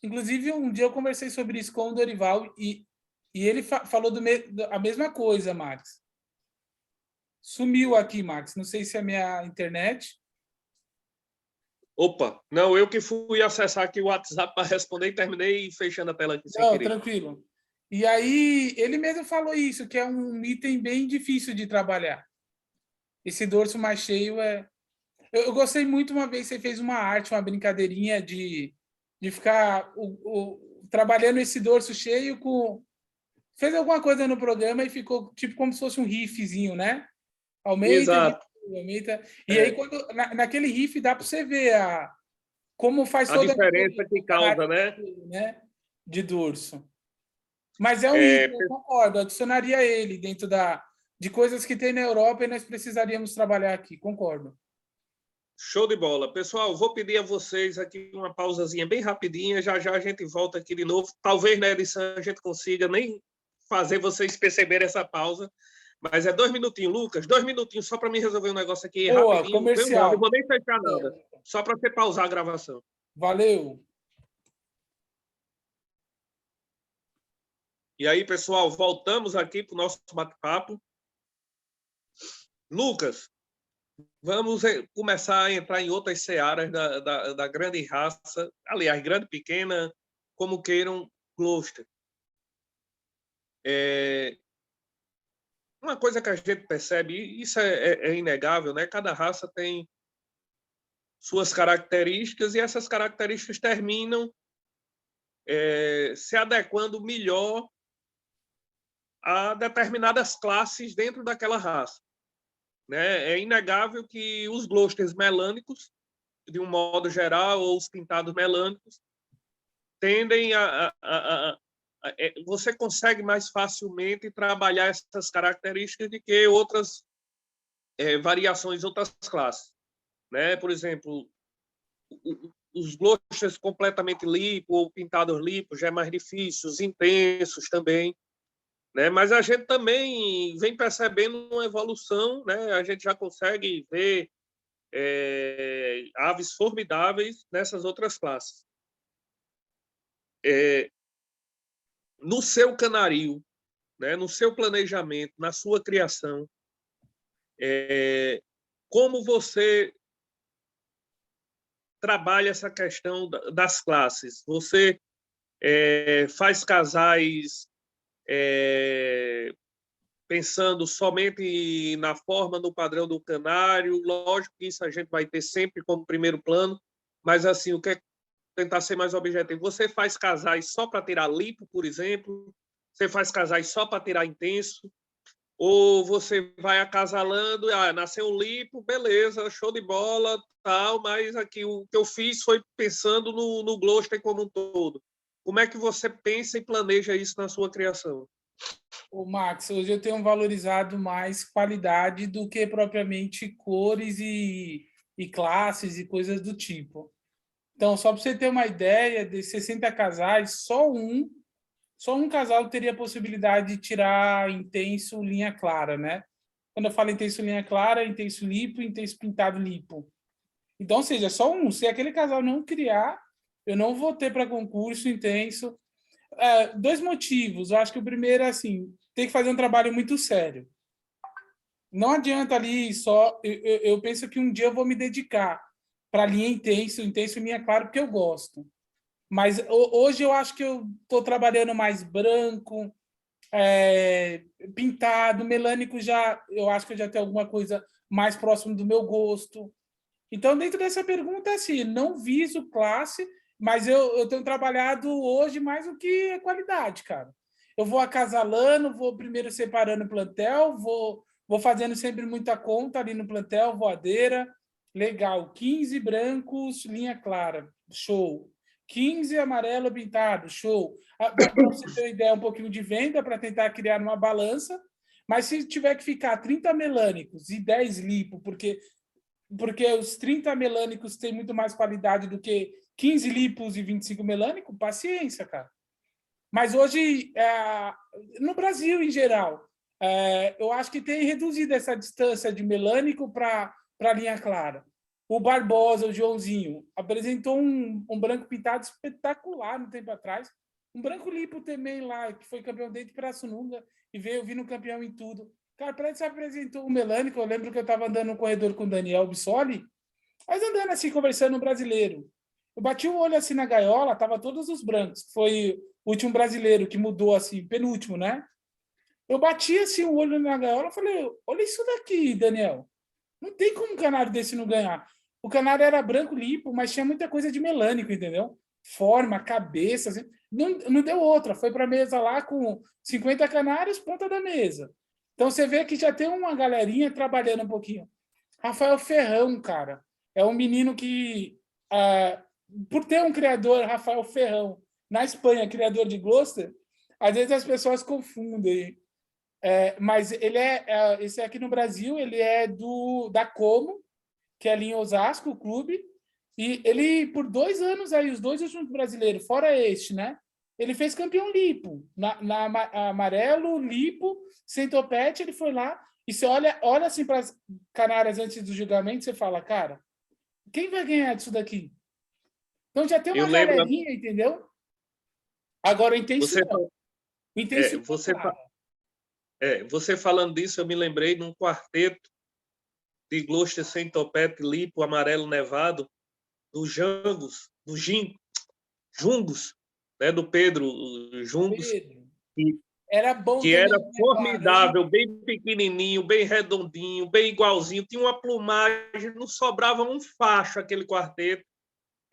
Inclusive, um dia eu conversei sobre isso com o Dorival e E ele falou a mesma coisa, Max. Sumiu aqui, Max. Não sei se é a minha internet. Opa, não, eu que fui acessar aqui o WhatsApp para responder e terminei fechando a tela aqui sem Não, querer. tranquilo. E aí, ele mesmo falou isso, que é um item bem difícil de trabalhar. Esse dorso mais cheio é... Eu gostei muito uma vez, você fez uma arte, uma brincadeirinha de ficar trabalhando esse dorso cheio com... Fez alguma coisa no programa e ficou tipo como se fosse um riffzinho, né? Aumenta, Exato. aumenta. E aí, É, quando, naquele riff, dá para você ver como faz a toda a diferença diferença, que causa, né? né? De dorso. Mas é um É, item, eu concordo. Adicionaria ele dentro de coisas que tem na Europa e nós precisaríamos trabalhar aqui. Concordo. show de bola. Pessoal, vou pedir a vocês aqui uma pausazinha bem rapidinha, já já a gente volta aqui de novo. Talvez na edição a gente consiga nem fazer vocês perceberem essa pausa, mas é 2 minutinhos, Lucas, 2 minutinhos só para mim resolver um negócio aqui Boa, rapidinho. Bem, não comercial. vou nem fechar nada, só para você pausar a gravação. Valeu. E aí, pessoal, voltamos aqui para o nosso bate-papo. Lucas, vamos começar a entrar em outras searas da grande raça, aliás, grande, pequena, como queiram, Gloucester. Uma coisa que a gente percebe, e isso é inegável, né? Cada raça tem suas características e essas características terminam se adequando melhor a determinadas classes dentro daquela raça. Né? É inegável que os Gloucesters melânicos, de um modo geral, ou os pintados melânicos, tendem você consegue mais facilmente trabalhar essas características do que outras variações, outras classes. Né? Por exemplo, os Gloucesters completamente lipo ou pintados lipo já é mais difícil, os intensos também. Né? Mas a gente também vem percebendo uma evolução, né? A gente já consegue ver aves formidáveis nessas outras classes. No seu canario, né? No seu planejamento, na sua criação, como você trabalha essa questão das classes? Você faz casais pensando somente na forma, no padrão do canário. Lógico que isso a gente vai ter sempre como primeiro plano, mas assim, o que é tentar ser mais objetivo? Você faz casais só para tirar lipo, por exemplo? Você faz casais só para tirar intenso? Ou você vai acasalando, nasceu um lipo, beleza, show de bola, tal, mas aqui o que eu fiz foi pensando no Gloucester como um todo. Como é que você pensa e planeja isso na sua criação? Ô, Max, hoje eu tenho valorizado mais qualidade do que propriamente cores e classes e coisas do tipo. Então, só para você ter uma ideia, de 60 casais, só um casal teria a possibilidade de tirar intenso linha clara, né? Quando eu falo intenso linha clara, intenso lipo, intenso pintado lipo. Então, ou seja, só um. Se aquele casal não criar, eu não vou ter para concurso intenso. Dois motivos. Eu acho que o primeiro é assim, tem que fazer um trabalho muito sério. Não adianta ali só... Eu penso que um dia eu vou me dedicar para linha intenso linha clara, porque eu gosto. Mas hoje eu acho que eu estou trabalhando mais branco, pintado, melânico já, eu acho que eu já tenho alguma coisa mais próximo do meu gosto. Então, dentro dessa pergunta, assim, não viso classe, mas eu tenho trabalhado hoje mais do que qualidade, cara. Eu vou acasalando, vou primeiro separando o plantel, vou fazendo sempre muita conta ali no plantel, voadeira, legal, 15 brancos, linha clara, show. 15 amarelo pintado, show. Para você ter uma ideia, um pouquinho de venda para tentar criar uma balança, mas se tiver que ficar 30 melânicos e 10 lipo, porque os 30 melânicos têm muito mais qualidade do que 15 lipos e 25 melânicos, paciência, cara. Mas hoje, no Brasil em geral, eu acho que tem reduzido essa distância de melânico para a linha clara. O Barbosa, o Joãozinho, apresentou um branco pintado espetacular no tempo atrás. Um branco limpo também lá, que foi campeão dentro de Pirassununga e veio vindo campeão em tudo. Cara, parece que se apresentou o Melânico. Eu lembro que eu estava andando no corredor com o Daniel Bissoli, mas andando assim, conversando no brasileiro. Eu bati o olho assim na gaiola, tava todos os brancos. Foi o último brasileiro que mudou assim, penúltimo, né? Eu bati assim o olho na gaiola e falei, olha isso daqui, Daniel. Não tem como um canário desse não ganhar. O canário era branco limpo, mas tinha muita coisa de melânico, entendeu? Forma, cabeça, assim. Não deu outra. Foi para a mesa lá com 50 canários, ponta da mesa. Então você vê que já tem uma galerinha trabalhando um pouquinho. Rafael Ferrão, cara, é um menino que, por ter um criador, Rafael Ferrão, na Espanha, criador de Gloucester, às vezes as pessoas confundem. Mas ele esse aqui no Brasil, ele é da Como, que é ali em Osasco, o clube, e ele, por 2 anos aí, os 2 últimos brasileiros, fora este, né? Ele fez campeão lipo, na amarelo, lipo, sem topete, ele foi lá, e você olha assim para as canárias antes do julgamento, você fala, cara, quem vai ganhar disso daqui? Então já tem Eu uma lembro, galerinha, entendeu? Agora, o intenso você, não. O intenso não, você, claro. você falando disso, eu me lembrei de um quarteto de Gloucester sem topete, lipo, amarelo nevado, do Jangos, do Jungos, né, do Pedro Jungos, Pedro. que, Era bom que era também, né, claro, hein? formidável, bem pequenininho, bem redondinho, bem igualzinho, tinha uma plumagem, não sobrava um facho aquele quarteto.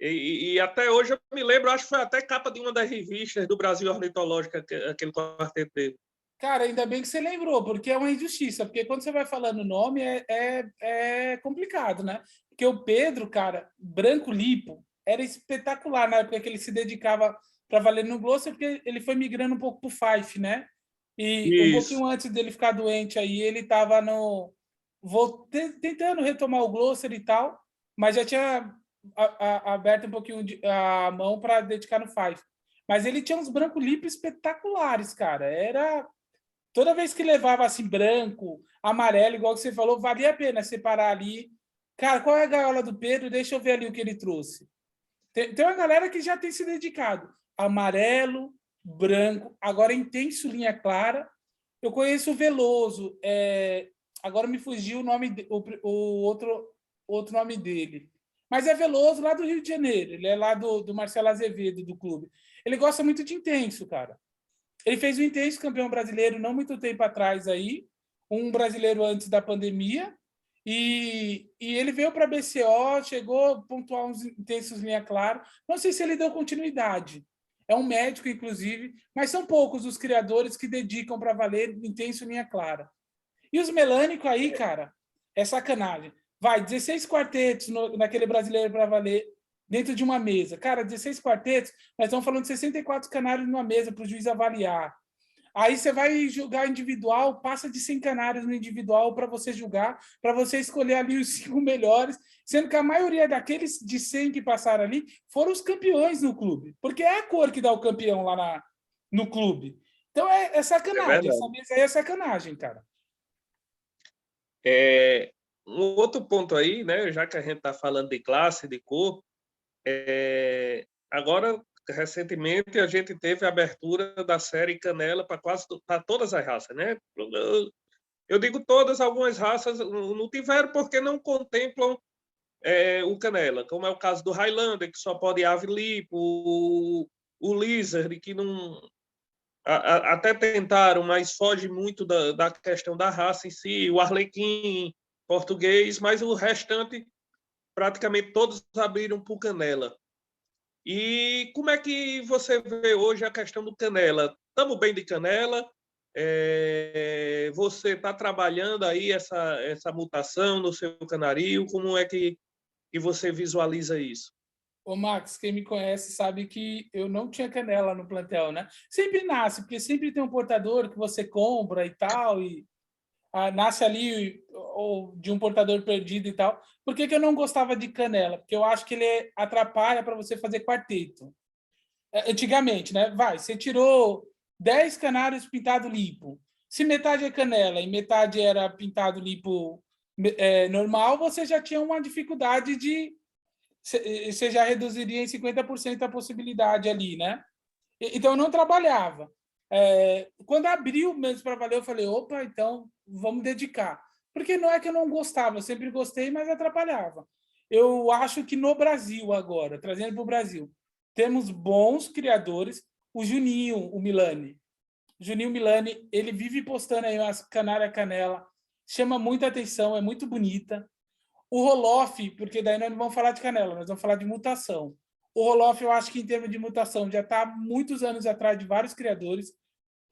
E até hoje eu me lembro, acho que foi até capa de uma das revistas do Brasil Ornitológico, aquele quarteto dele. Cara, ainda bem que você lembrou, porque é uma injustiça. Porque quando você vai falando o nome, é complicado, né? Porque o Pedro, cara, branco lipo, era espetacular na época que ele se dedicava para valer no Gloucester, porque ele foi migrando um pouco para o Fife, né? E um Isso. pouquinho antes dele ficar doente aí, ele estava tentando retomar o Gloucester e tal, mas já tinha aberto um pouquinho a mão para dedicar no Fife. Mas ele tinha uns branco lipo espetaculares, cara. Era toda vez que levava assim branco, amarelo, igual que você falou, valia a pena separar ali. Cara, qual é a gaiola do Pedro? Deixa eu ver ali o que ele trouxe. Tem uma galera que já tem se dedicado. Amarelo, branco, agora intenso, linha clara. Eu conheço o Veloso. Agora me fugiu o nome, o outro nome dele. Mas é Veloso lá do Rio de Janeiro. Ele é lá do Marcelo Azevedo, do clube. Ele gosta muito de intenso, cara. Ele fez o intenso campeão brasileiro não muito tempo atrás aí, um brasileiro antes da pandemia, e ele veio para a BCO, chegou a pontuar uns intensos linha clara. Não sei se ele deu continuidade. É um médico, inclusive, mas são poucos os criadores que dedicam para valer intenso linha clara. E os melânicos aí, cara, é sacanagem. Vai, 16 quartetos naquele brasileiro para valer dentro de uma mesa. Cara, 16 quartetos, nós estamos falando de 64 canários numa mesa para o juiz avaliar. Aí você vai julgar individual, passa de 100 canários no individual para você julgar, para você escolher ali os 5 melhores, sendo que a maioria daqueles de 100 que passaram ali foram os campeões no clube, porque é a cor que dá o campeão lá no clube. Então é É sacanagem, essa verdade. mesa aí é sacanagem, cara. Um outro ponto aí, né, já que a gente está falando de classe, de cor, agora, recentemente, a gente teve a abertura da série Canela para todas as raças, né? Eu digo todas, algumas raças não tiveram porque não contemplam o Canela, como é o caso do Highlander, que só pode ave lipo, o Lizard, que não... até tentaram, mas foge muito da questão da raça em si, o Arlequim português, mas o restante, praticamente todos abriram para o Canela. E como é que você vê hoje a questão do Canela? Estamos bem de Canela? Você está trabalhando aí essa mutação no seu canarinho? Como é que você visualiza isso? Ô, Max, quem me conhece sabe que eu não tinha canela no plantel, né? Sempre nasce, porque sempre tem um portador que você compra e tal, e nasce ali ou de um portador perdido e tal. Por que eu não gostava de canela? Porque eu acho que ele atrapalha para você fazer quarteto. Antigamente, né? Você tirou 10 canários pintado limpo. Se metade é canela e metade era pintado limpo normal, você já tinha uma dificuldade de... Você já reduziria em 50% a possibilidade ali, né? Então, eu não trabalhava. Quando abriu mesmo para valer, eu falei, opa, então vamos dedicar. Porque não é que eu não gostava, eu sempre gostei, mas atrapalhava. Eu acho que no Brasil agora, trazendo para o Brasil, temos bons criadores. O Juninho, o Milani. Juninho Milani, ele vive postando aí umas canária canela, chama muita atenção, é muito bonita. O Roloff, porque daí nós não vamos falar de canela, nós vamos falar de mutação. O Roloff, eu acho que em termos de mutação, já está muitos anos atrás de vários criadores.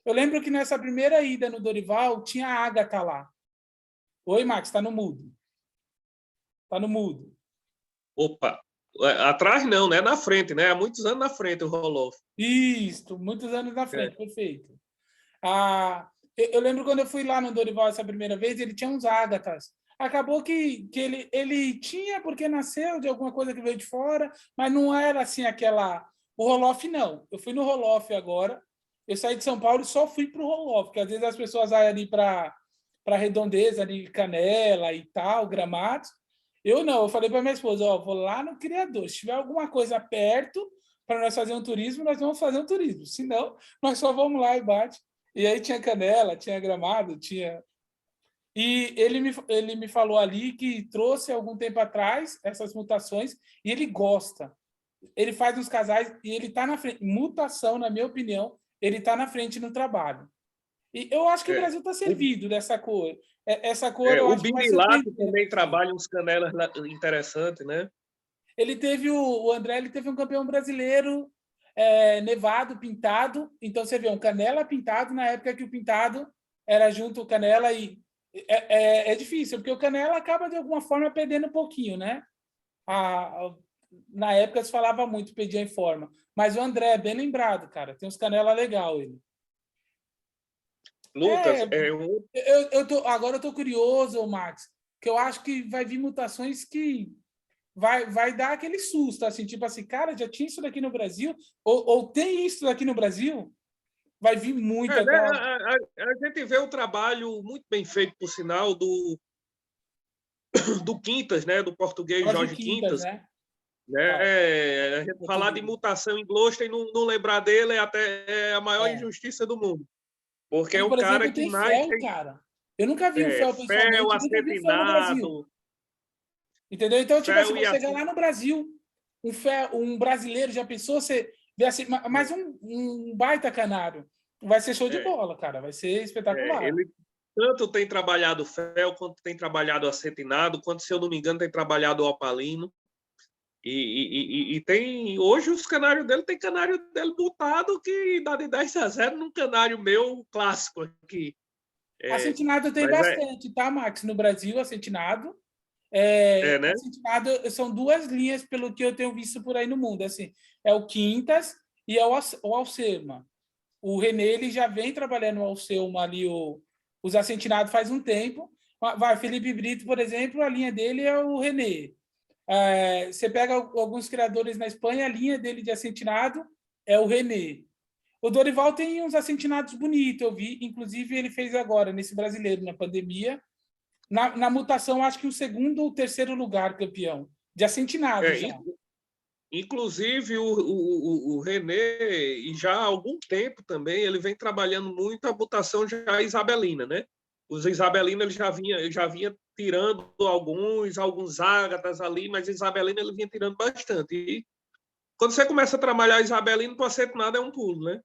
Eu lembro que nessa primeira ida no Dorival, tinha a Agatha lá. Oi, Max, está no mudo. Está no mudo. Opa, atrás não, né? Na frente, né? Há muitos anos na frente o Roloff. Isso, muitos anos na frente, perfeito. Eu lembro quando eu fui lá no Dorival essa primeira vez, ele tinha uns ágatas. Acabou que ele tinha, porque nasceu de alguma coisa que veio de fora, mas não era assim aquela... O Roloff, não. Eu fui no Roloff agora, eu saí de São Paulo e só fui para o Roloff, porque às vezes as pessoas vão ali para Redondeza, ali Canela e tal, Gramados. Eu não, eu falei para minha esposa, ó, vou lá no Criador, se tiver alguma coisa perto para nós fazer um turismo, nós vamos fazer um turismo. Se não, nós só vamos lá e bate. E aí tinha Canela, tinha Gramado, tinha... E ele me falou ali que trouxe algum tempo atrás essas mutações e ele gosta. Ele faz uns casais e ele está na frente. Mutação, na minha opinião, ele está na frente no trabalho. E eu acho que o Brasil está servido dessa cor. Essa cor eu o acho que vai Birilato surpreender. também trabalha uns canelas interessantes, né? Ele teve o André, ele teve um campeão brasileiro nevado, pintado. Então você vê um canela pintado na época que o pintado era junto o canela e é difícil, porque o canela acaba de alguma forma perdendo um pouquinho, né? Na época se falava muito, pedia em forma. Mas o André é bem lembrado, cara. Tem uns canela legal ele. Lucas, Agora eu tô curioso, Max, que eu acho que vai vir mutações que vai dar aquele susto, assim, tipo assim, cara, já tinha isso daqui no Brasil? Ou tem isso daqui no Brasil? Vai vir muita... né, a gente vê o trabalho muito bem feito, por sinal, do Quintas, né? Do português Jorge Quintas. Né? A gente falar de mutação em Gloucester e não lembrar dele é até a maior injustiça do mundo. Porque é o por cara exemplo, que tem mais fel, cara. Eu nunca vi o fel pessoalmente, fel, nunca vi fel no Brasil. Entendeu? Então, tipo assim, você chegar lá no Brasil, um brasileiro, já pensou, você vê assim, mas um baita canário. Vai ser show de bola, cara. Vai ser espetacular. Ele tanto tem trabalhado fel, quanto tem trabalhado acetinado, quanto, se eu não me engano, tem trabalhado opalino. E tem... Hoje os canários dele, tem canário dele botado que dá de 10-0 num canário meu clássico aqui. Acetinado tem bastante, tá, Max? No Brasil, acetinado. Né? Acetinado são duas linhas, pelo que eu tenho visto por aí no mundo. Assim, é o Quintas e é o Alcema. O René ele já vem trabalhando o Alcema ali, os acetinados faz um tempo. Vai, Felipe Brito, por exemplo, a linha dele é o René. Você pega alguns criadores na Espanha, a linha dele de acetinado é o René. O Dorival tem uns acetinados bonitos, eu vi. Inclusive, ele fez agora, nesse brasileiro, na pandemia. Na mutação, acho que o segundo ou terceiro lugar campeão. De acetinado já. Inclusive, o René, e já há algum tempo também, ele vem trabalhando muito a mutação já isabelina, né? Os isabelinos ele já vinha tirando alguns ágatas ali, mas isabelina ele vinha tirando bastante. E quando você começa a trabalhar isabelino, para acetinado é um pulo, né?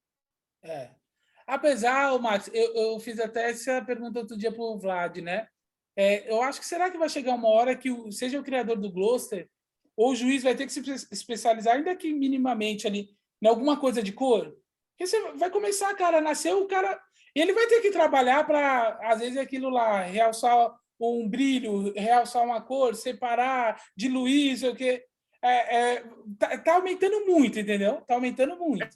Apesar, Max, eu fiz até essa pergunta outro dia para o Vlad, né? Eu acho que será que vai chegar uma hora que seja o criador do Gloucester ou o juiz vai ter que se especializar, ainda que minimamente ali, em alguma coisa de cor? Porque você vai começar, cara, nasceu o cara... E ele vai ter que trabalhar para, às vezes, aquilo lá, realçar um brilho, realçar uma cor, separar, diluir, sei o quê. Tá aumentando muito, entendeu? Tá aumentando muito.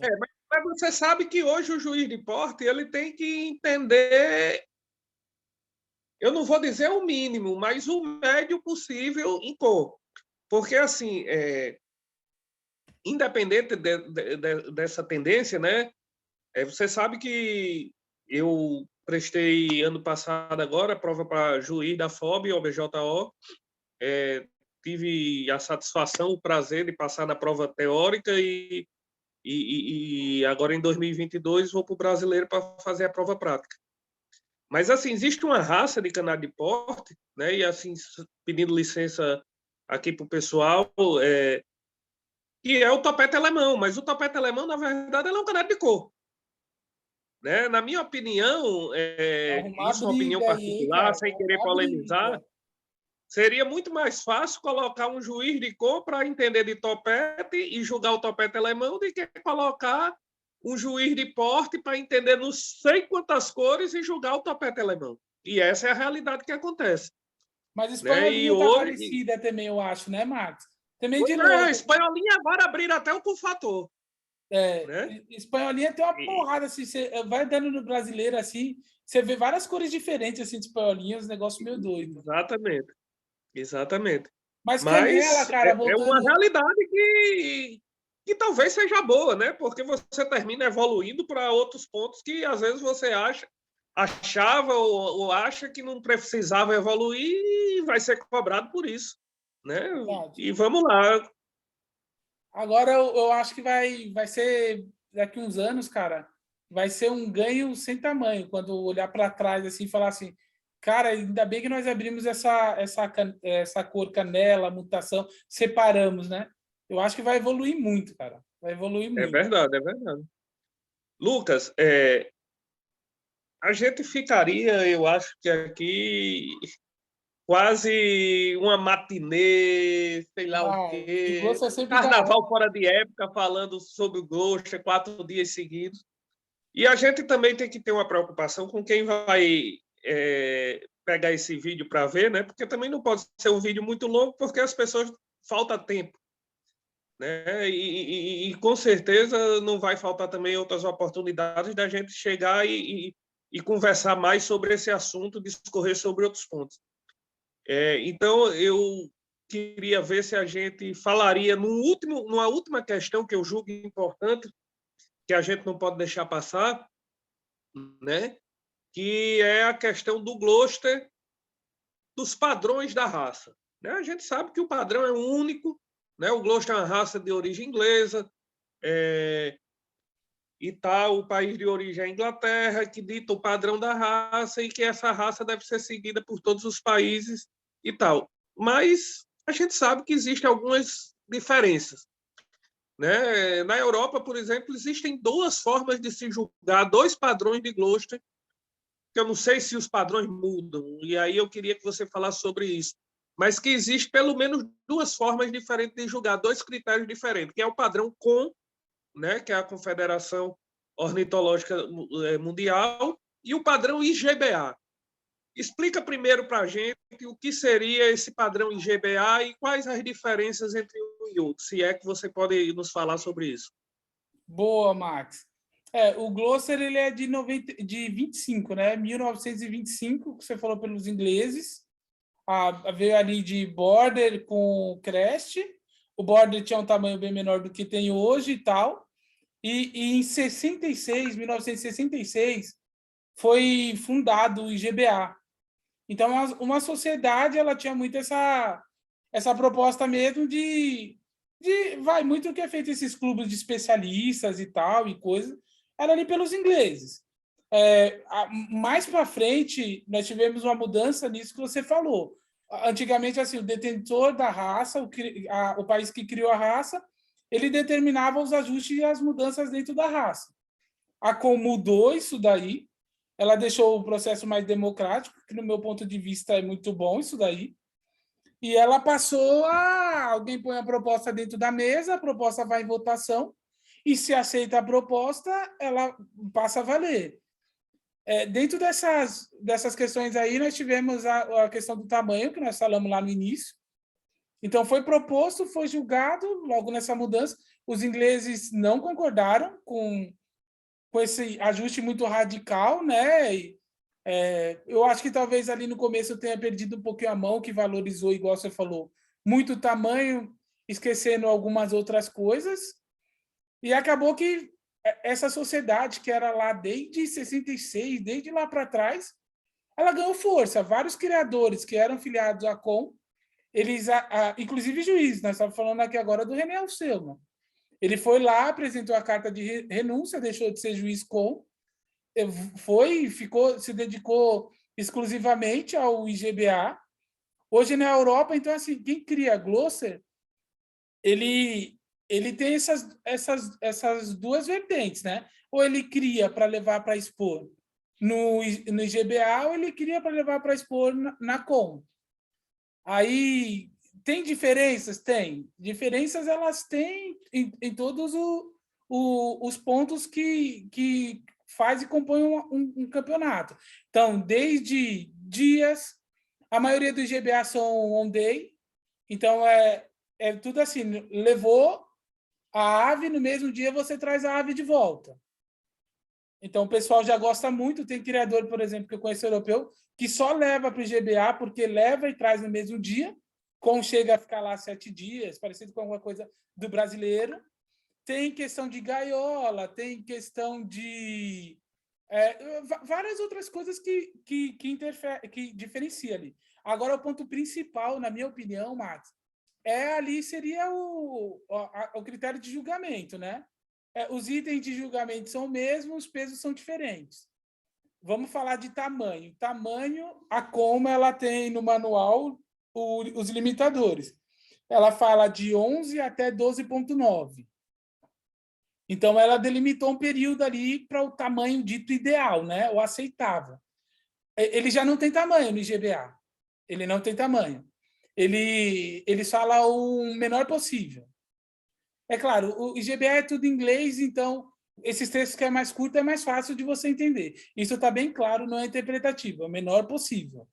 Mas você sabe que hoje o juiz de porte ele tem que entender, eu não vou dizer o mínimo, mas o médio possível em cor. Porque, assim, independente dessa tendência, né? Você sabe que eu prestei ano passado agora a prova para juiz da FOB, OBJO. Tive a satisfação, o prazer de passar na prova teórica e e agora em 2022 vou para o brasileiro para fazer a prova prática. Mas, assim, existe uma raça de cana de porte, né? E, assim, pedindo licença aqui para o pessoal, que é o topete alemão. Mas o topete alemão, na verdade, ele é um canário de couro. Né? Na minha opinião, Arrumar isso é uma opinião briga aí, hein, particular, cara? sem querer Arrumar polemizar, briga. seria muito mais fácil colocar um juiz de cor para entender de topete e julgar o topete alemão do que colocar um juiz de porte para entender não sei quantas cores e julgar o topete alemão. E essa é a realidade que acontece. Mas Né? E espanholinha tá hoje. parecida também, eu acho, né, Max? Também de Pois é, a longe. espanholinha agora abriram até o Tufator. Né? Espanholinha tem uma porrada, assim, você vai dando no brasileiro, assim, você vê várias cores diferentes, assim, de espanholinha, uns negócios meio doidos. Exatamente. Exatamente. Mas canela, Mas cara, é uma voltando... realidade que talvez seja boa, né? Porque você termina evoluindo para outros pontos que às vezes você achava ou acha que não precisava evoluir e vai ser cobrado por isso, né? Verdade. E vamos lá. Agora eu acho que vai ser, daqui uns anos, cara, vai ser um ganho sem tamanho, quando olhar para trás assim e falar assim, cara, ainda bem que nós abrimos essa cor canela, mutação, separamos, né? Eu acho que vai evoluir muito, cara. Vai evoluir É muito. verdade, é verdade. Lucas, a gente ficaria, eu acho que aqui quase uma matinê, sei lá o E quê, você sempre dá carnaval fora de época, falando sobre o Gloucester 4 dias seguidos. E a gente também tem que ter uma preocupação com quem vai pegar esse vídeo para ver, né? Porque também não pode ser um vídeo muito longo, porque as pessoas falta tempo. Né? E com certeza não vai faltar também outras oportunidades da gente chegar e conversar mais sobre esse assunto, discorrer sobre outros pontos. Então, eu queria ver se a gente falaria numa última questão que eu julgo importante, que a gente não pode deixar passar, né? Que é a questão do Gloucester, dos padrões da raça. Né? A gente sabe que o padrão é único, né? O Gloucester é uma raça de origem inglesa, e tal, o país de origem é a Inglaterra, que dita o padrão da raça e que essa raça deve ser seguida por todos os países e tal. Mas a gente sabe que existem algumas diferenças. Né? Na Europa, por exemplo, existem duas formas de se julgar, dois padrões de Gloucester, que eu não sei se os padrões mudam, e aí eu queria que você falasse sobre isso. Mas que existe pelo menos duas formas diferentes de julgar, dois critérios diferentes, que é o padrão CON, né, que é a Confederação Ornitológica Mundial, e o padrão IGBA. Explica primeiro para a gente o que seria esse padrão IGBA e quais as diferenças entre um e outro, se é que você pode nos falar sobre isso. Boa, Max. O Gloucester ele é de 25, né? 1925, que você falou pelos ingleses. Veio ali de Border com Crest. O Border tinha um tamanho bem menor do que tem hoje e tal. E em 1966, foi fundado o IGBA. Então, uma sociedade ela tinha muito essa proposta mesmo vai muito o que é feito esses clubes de especialistas e tal, e coisa, era ali pelos ingleses. Mais para frente, nós tivemos uma mudança nisso que você falou. Antigamente, assim, o detentor da raça, o país que criou a raça, ele determinava os ajustes e as mudanças dentro da raça. A COM mudou isso daí, ela deixou o processo mais democrático, que no meu ponto de vista é muito bom isso daí, e ela passou alguém põe a proposta dentro da mesa, a proposta vai em votação, e se aceita a proposta, ela passa a valer. Dentro dessas questões aí, nós tivemos a questão do tamanho, que nós falamos lá no início. Então, foi proposto, foi julgado, logo nessa mudança. Os ingleses não concordaram com esse ajuste muito radical, né? Eu acho que talvez ali no começo eu tenha perdido um pouquinho a mão, que valorizou, igual você falou, muito tamanho, esquecendo algumas outras coisas. E acabou que essa sociedade, que era lá desde 66, desde lá para trás, ela ganhou força. Vários criadores que eram filiados à COM, eles, inclusive juízes, nós estamos falando aqui agora do René Alceu, Ele foi lá, apresentou a carta de renúncia, deixou de ser juiz se dedicou exclusivamente ao IGBA. Hoje na Europa, então, assim, quem cria Gloucester, ele tem essas duas vertentes, né? Ou ele cria para levar para expor no IGBA, ou ele cria para levar para expor na COM. Aí, tem diferenças? Tem. Diferenças elas têm em todos os pontos que faz e compõe um campeonato. Então, desde dias, a maioria do IGBA são on-day, então é tudo assim, levou a ave, no mesmo dia você traz a ave de volta. Então, o pessoal já gosta muito. Tem criador, por exemplo, que eu conheço europeu, que só leva para o IGBA porque leva e traz no mesmo dia, como chega a ficar lá 7 dias, parecido com alguma coisa do brasileiro. Tem questão de gaiola, tem questão de várias outras coisas que diferencia ali. Agora, o ponto principal, na minha opinião, Max, ali seria o critério de julgamento, né? Os itens de julgamento são os mesmos, os pesos são diferentes. Vamos falar de tamanho. Tamanho, a COM ela tem no manual os limitadores. Ela fala de 11 até 12,9. Então, ela delimitou um período ali para o tamanho dito ideal, né? O aceitável. Ele já não tem tamanho no IGBA. Ele não tem tamanho. Ele fala o menor possível. É claro, o IGBA é tudo em inglês, então esses textos que é mais curto é mais fácil de você entender. Isso está bem claro, não é interpretativo, é o menor possível.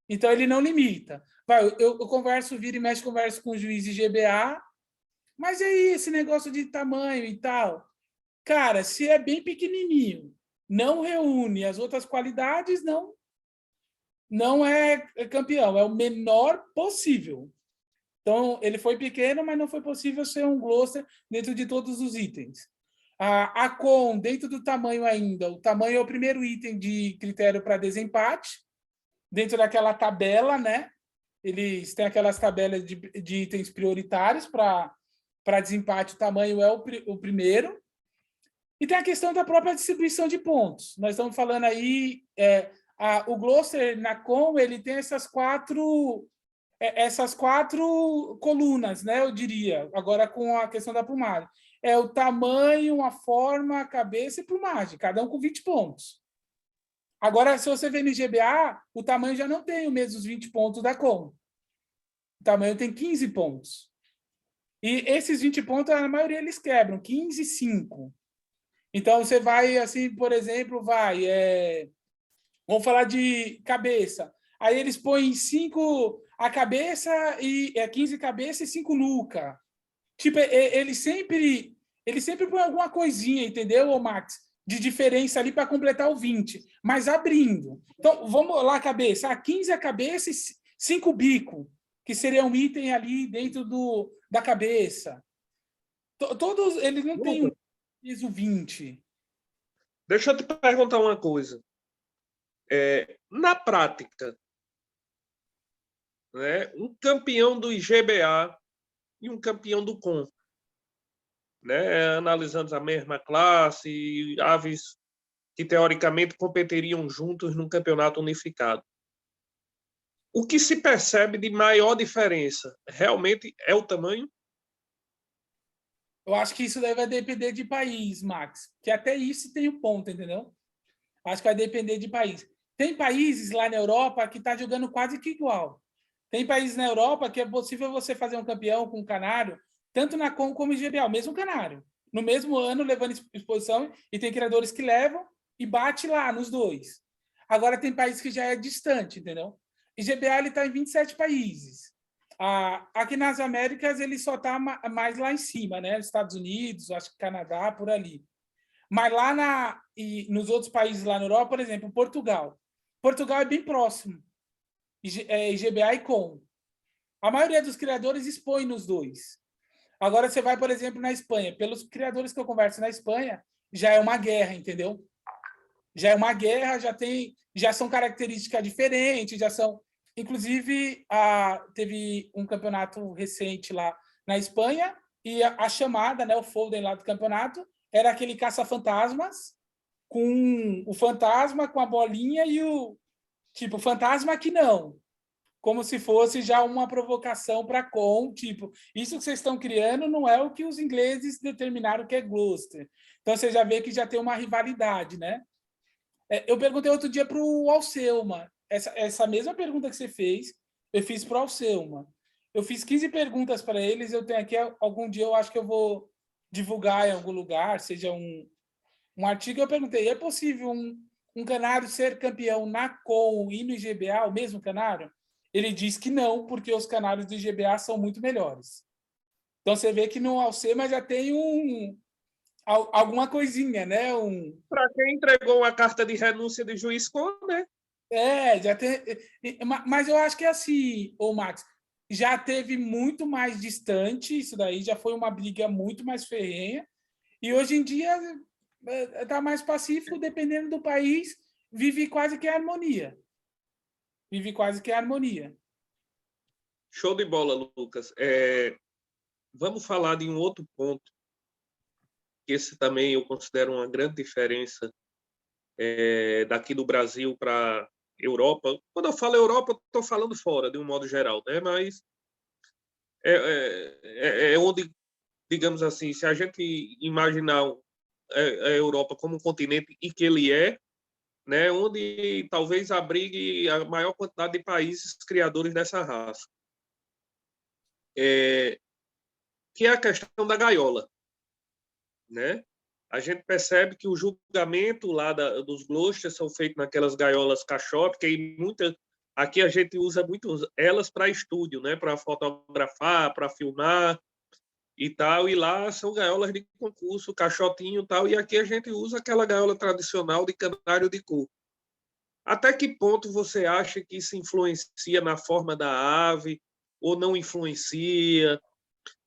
Então, ele não limita. Eu converso, vira e mexe, converso com o juiz IGBA, mas aí, esse negócio de tamanho e tal. Cara, se é bem pequenininho, não reúne as outras qualidades, não é campeão, é o menor possível. Então, ele foi pequeno, mas não foi possível ser um Gloucester dentro de todos os itens. A COM, dentro do tamanho ainda, o tamanho é o primeiro item de critério para desempate, dentro daquela tabela, né? Eles têm aquelas tabelas de itens prioritários para desempate, o tamanho é o primeiro. E tem a questão da própria distribuição de pontos. Nós estamos falando aí, o Gloucester na COM, ele tem essas quatro colunas, né? Eu diria, agora com a questão da plumagem. É o tamanho, a forma, a cabeça e plumagem, cada um com 20 pontos. Agora, se você vê no IGBA, o tamanho já não tem os mesmos 20 pontos da COM. O tamanho tem 15 pontos. E esses 20 pontos, a maioria eles quebram, 15 e 5. Então, você vai, assim, por exemplo, vamos falar de cabeça. Aí eles põem 5 a cabeça, 15 cabeça e 5 nuca. Tipo, ele sempre põe alguma coisinha, entendeu, Max? De diferença ali para completar o 20, mas abrindo. Então, vamos lá, cabeça. 15 a cabeça e 5 bico, que seria um item ali dentro da cabeça. Todos, ele não tem um peso 20. Deixa eu te perguntar uma coisa. Na prática, né, um campeão do IGBA e um campeão do COM, né, analisando a mesma classe, aves que teoricamente competiriam juntos num campeonato unificado. O que se percebe de maior diferença realmente é o tamanho? Eu acho que isso daí vai depender de país, Max. Que até isso tem um ponto, entendeu? Acho que vai depender de país. Tem países lá na Europa que está jogando quase que igual. Tem países na Europa que é possível você fazer um campeão com um canário, tanto na COM como no IGBA, o mesmo canário. No mesmo ano, levando exposição, e tem criadores que levam e bate lá nos dois. Agora, tem países que já é distante, entendeu? IGBA está em 27 países. Aqui nas Américas, ele só está mais lá em cima, né? Estados Unidos, acho que Canadá, por ali. Mas lá nos outros países lá na Europa, por exemplo, Portugal. Portugal é bem próximo. IGBA e COM. A maioria dos criadores expõe nos dois. Agora você vai, por exemplo, na Espanha. Pelos criadores que eu converso na Espanha, já é uma guerra, entendeu? Já é uma guerra, já são características diferentes, já são... Inclusive, teve um campeonato recente lá na Espanha, E a chamada, né, o Foden lá do campeonato, era aquele caça-fantasmas, com o fantasma, com a bolinha e o... Tipo, fantasma que não. Como se fosse já uma provocação para com, tipo, isso que vocês estão criando não é o que os ingleses determinaram que é Gloucester. Então, você já vê que já tem uma rivalidade, né? Eu perguntei outro dia para o Alceu, essa mesma pergunta que você fez, eu fiz para o Alceu. Eu fiz 15 perguntas para eles, eu tenho aqui, algum dia eu acho que eu vou divulgar em algum lugar, seja um artigo, eu perguntei, é possível um canário ser campeão na COL e no IGBA, o mesmo canário? Ele diz que não, porque os canários do IGBA são muito melhores. Então, você vê que no Alcema já tem alguma coisinha, né? Para quem entregou uma carta de renúncia de juiz né? Já tem. Mas eu acho que é assim, ô Max, já teve muito mais distante, isso daí já foi uma briga muito mais ferrenha, e hoje em dia está mais pacífico, dependendo do país, vive quase que harmonia. Vive quase que harmonia. Show de bola, Lucas. Vamos falar de um outro ponto, que esse também eu considero uma grande diferença daqui do Brasil para Europa. Quando eu falo Europa, eu estou falando fora, de um modo geral, né? Mas é onde, digamos assim, se a gente imaginar a Europa como um continente e que ele né, onde talvez abrigue a maior quantidade de países criadores dessa raça, que é a questão da gaiola, né? A gente percebe que o julgamento lá dos Gloucester são feitos naquelas gaiolas caixote, que aqui a gente usa muito elas para estúdio, né? Para fotografar, para filmar e tal, e lá são gaiolas de concurso, caixotinho e tal, e aqui a gente usa aquela gaiola tradicional de canário de coco. Até que ponto você acha que isso influencia na forma da ave, ou não influencia?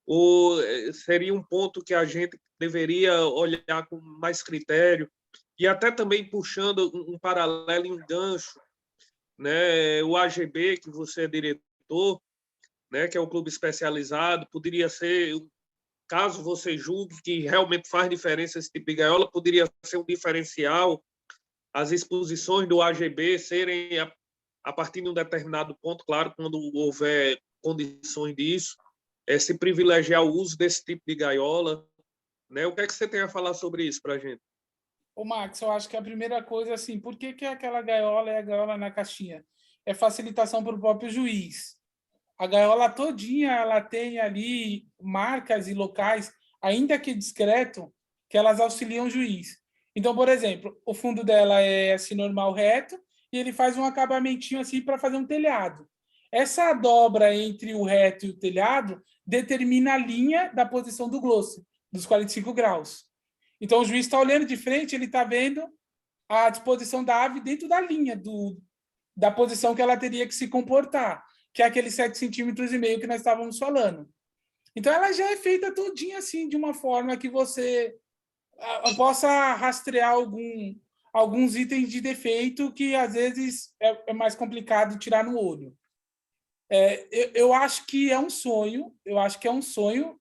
Ou seria um ponto que a gente deveria olhar com mais critério? E até também puxando um paralelo e um gancho, né? O AGB, que você é diretor, né? Que é um clube especializado, poderia ser, caso você julgue que realmente faz diferença esse tipo de gaiola, poderia ser um diferencial as exposições do AGB serem a partir de um determinado ponto, claro, quando houver condições disso, se privilegiar o uso desse tipo de gaiola, né? O que é que você tem a falar sobre isso para a gente? Ô, Max, eu acho que a primeira coisa, assim, por que aquela gaiola é a gaiola na caixinha? É facilitação para o próprio juiz. A gaiola todinha, ela tem ali marcas e locais, ainda que discreto, que elas auxiliam o juiz. Então, por exemplo, o fundo dela é assim normal reto e ele faz um acabamentinho assim para fazer um telhado. Essa dobra entre o reto e o telhado determina a linha da posição do gloss, dos 45 graus. Então, o juiz está olhando de frente, ele está vendo a disposição da ave dentro da linha da posição que ela teria que se comportar, que é aqueles 7,5 centímetros que nós estávamos falando. Então, ela já é feita todinha assim, de uma forma que você possa rastrear alguns itens de defeito que, às vezes, é mais complicado tirar no olho. Eu acho que é um sonho,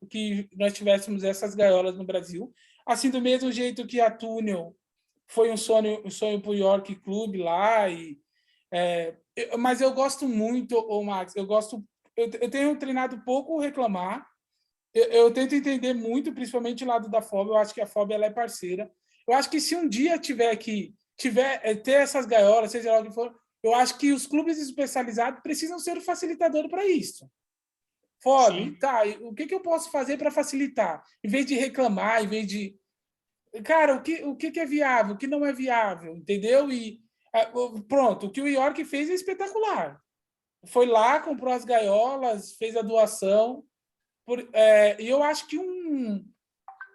que nós tivéssemos essas gaiolas no Brasil, assim, do mesmo jeito que a Túnel foi um sonho para o York Club lá, mas eu gosto muito, Max, eu tenho treinado pouco reclamar, eu tento entender muito, principalmente o lado da FOB, eu acho que a FOB ela é parceira. Eu acho que se um dia ter essas gaiolas, seja lá o que for, eu acho que os clubes especializados precisam ser o facilitador para isso. FOB, tá, o que eu posso fazer para facilitar? Em vez de reclamar, em vez de... Cara, o que é viável, o que não é viável, entendeu? Pronto, o que o York fez é espetacular. Foi lá, comprou as gaiolas, fez a doação, e eu acho que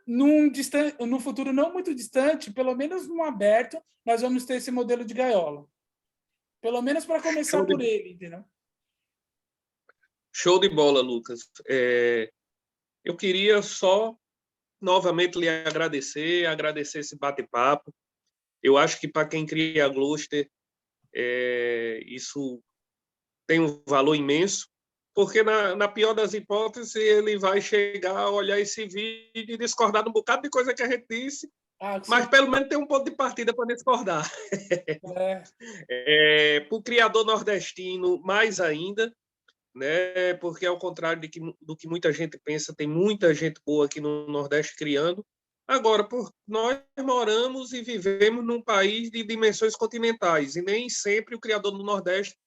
no futuro não muito distante, pelo menos no aberto, nós vamos ter esse modelo de gaiola. Pelo menos para começar por ele, entendeu? Show de bola, Lucas. Eu queria só novamente lhe agradecer esse bate-papo. Eu acho que para quem cria Gloucester, isso tem um valor imenso, porque na pior das hipóteses ele vai chegar, olhar esse vídeo e discordar de um bocado de coisa que a gente disse, mas pelo menos tem um ponto de partida para discordar. Para o criador nordestino, mais ainda, né? Porque, ao contrário do que muita gente pensa, tem muita gente boa aqui no Nordeste criando. Agora, nós moramos e vivemos num país de dimensões continentais, e nem sempre o criador do Nordeste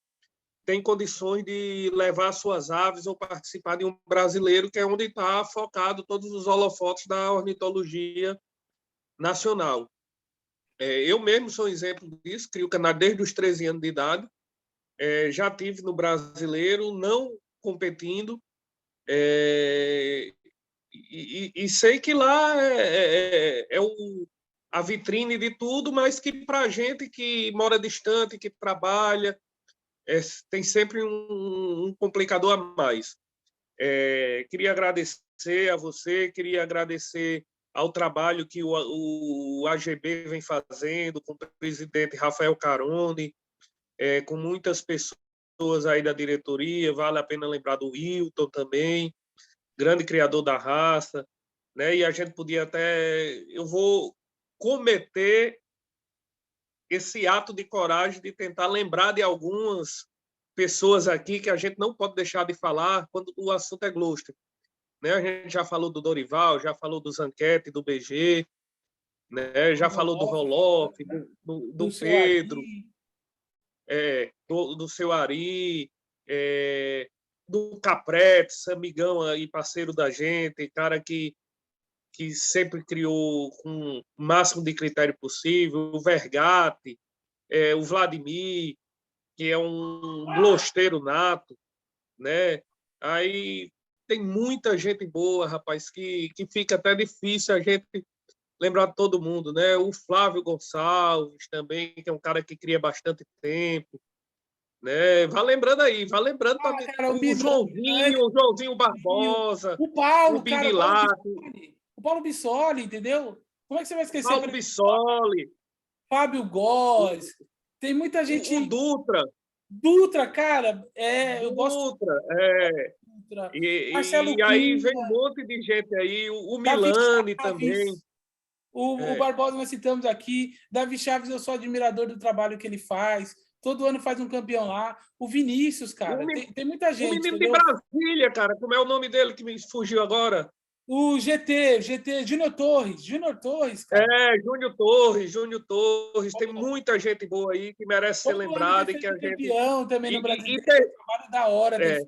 tem condições de levar suas aves ou participar de um brasileiro, que é onde está focado todos os holofotes da ornitologia nacional. Eu mesmo sou exemplo disso, crio canal desde os 13 anos de idade, já tive no brasileiro, não competindo, e sei que lá a vitrine de tudo, mas que para a gente que mora distante, que trabalha, tem sempre um complicador a mais. Queria agradecer a você, queria agradecer ao trabalho que o AGB vem fazendo com o presidente Rafael Carone, com muitas pessoas aí da diretoria, vale a pena lembrar do Wilton também, grande criador da raça, né? E a gente podia até... Eu vou cometer esse ato de coragem de tentar lembrar de algumas pessoas aqui que a gente não pode deixar de falar quando o assunto é Gloster. Né? A gente já falou do Dorival, já falou do Zanquete, do BG, né? Já falou do Roloff, do Pedro, do seu Ari, do Capretes, amigão aí, parceiro da gente, cara que sempre criou com o máximo de critério possível, o Vergate, o Vladimir, que é um glosteiro nato, né? Aí tem muita gente boa, rapaz, que fica até difícil a gente lembrar de todo mundo, né? O Flávio Gonçalves também, que é um cara que cria bastante tempo, né? Vá lembrando aí, vá lembrando cara, o Joãozinho Barbosa, o Paulo, o Birilato, o Paulo Bissoli, entendeu? Como é que você vai esquecer? Paulo Bissoli, Fábio Góes, tem muita gente... O Dutra, cara, eu gosto... Dutra, Dutra. E aí vem um monte de gente aí, o Milani também. O Barbosa nós citamos aqui, Davi Chaves, eu sou admirador do trabalho que ele faz, todo ano faz um campeão lá. O Vinícius, cara, tem muita gente. O menino entendeu? De Brasília, cara, como é o nome dele que me fugiu agora? O GT, Júnior Torres, cara. Júnior Torres, tem muita gente boa aí que merece ser lembrada e que a gente... campeão também no Brasil, trabalho da hora.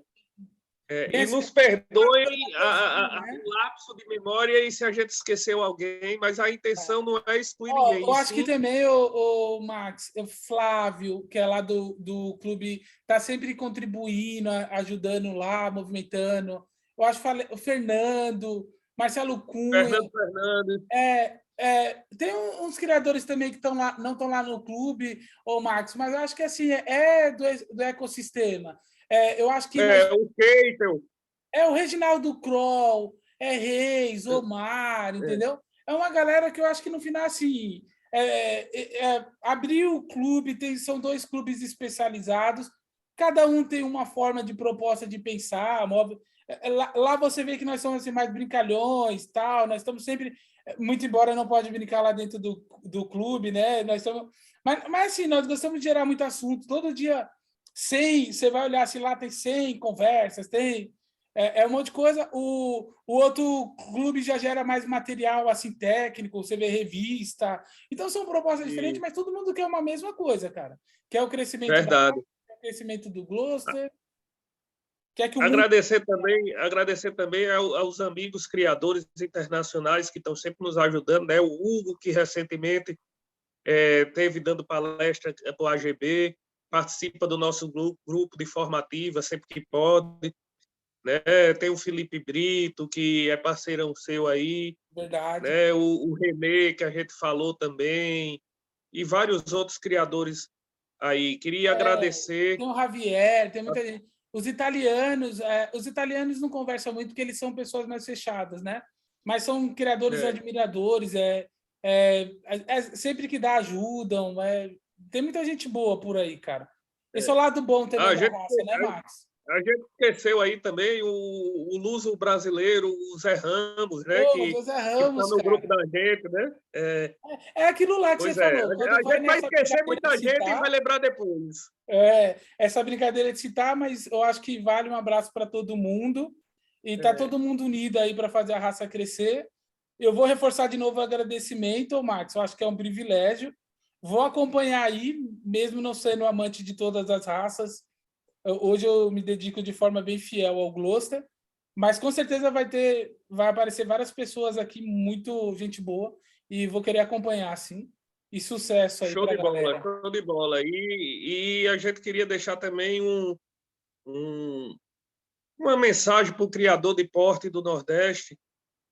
E nos perdoem o lapso de memória e se a gente esqueceu alguém, mas a intenção não é excluir ninguém. Eu acho que também o Max, o Flávio, que é lá do clube, está sempre contribuindo, ajudando lá, movimentando. Eu acho o Fernando, Marcelo Cunha. Fernando. Tem uns criadores também que não estão lá no clube, Max, mas eu acho que assim, do ecossistema. Eu acho que... o Keitel. O Reginaldo Kroll, Reis, Omar, entendeu? É uma galera que eu acho que no final, assim, abriu o clube, são 2 clubes especializados, cada um tem uma forma de proposta de pensar, lá você vê que nós somos assim, mais brincalhões, tal, nós estamos sempre, muito embora não pode brincar lá dentro do clube, né? Nós estamos, mas assim, nós gostamos de gerar muito assunto, todo dia 100, você vai olhar assim, lá tem 100 conversas, tem um monte de coisa. O outro clube já gera mais material assim técnico, você vê revista. Então são propostas diferentes, mas todo mundo quer uma mesma coisa, cara. Quer o crescimento o crescimento do Gloster. Quer que agradecer também aos amigos criadores internacionais que estão sempre nos ajudando, né? O Hugo, que recentemente teve dando palestra para o AGB, participa do nosso grupo de formativa sempre que pode, né? Tem o Felipe Brito, que é parceirão seu aí, verdade, né? O Renê, que a gente falou também, e vários outros criadores aí. Queria agradecer. Tem o Javier, tem muita gente. Os italianos não conversam muito porque eles são pessoas mais fechadas, né? Mas são criadores admiradores, sempre que dá ajudam, tem muita gente boa por aí, cara. Esse é o lado bom também da raça, né, Max? A gente esqueceu aí também o luso brasileiro, o Zé Ramos, né? Pô, Que José está Ramos, no grupo cara. da gente, né? É aquilo lá que você Pois é, falou. Quando a vai gente vai nessa esquecer brincadeira de muita gente e citar, vai lembrar depois. essa brincadeira de citar, mas eu acho que vale um abraço para todo mundo. E tá É. todo mundo unido aí para fazer a raça crescer. Eu vou reforçar de novo o agradecimento, Max. Eu acho que é um privilégio. Vou acompanhar aí, mesmo não sendo amante de todas as raças. Hoje eu me dedico de forma bem fiel ao Gloucester, mas com certeza vai aparecer várias pessoas aqui, muito gente boa, e vou querer acompanhar, sim. E sucesso aí Show para a de bola, galera. show de bola. E a gente queria deixar também uma mensagem para o criador de porte do Nordeste,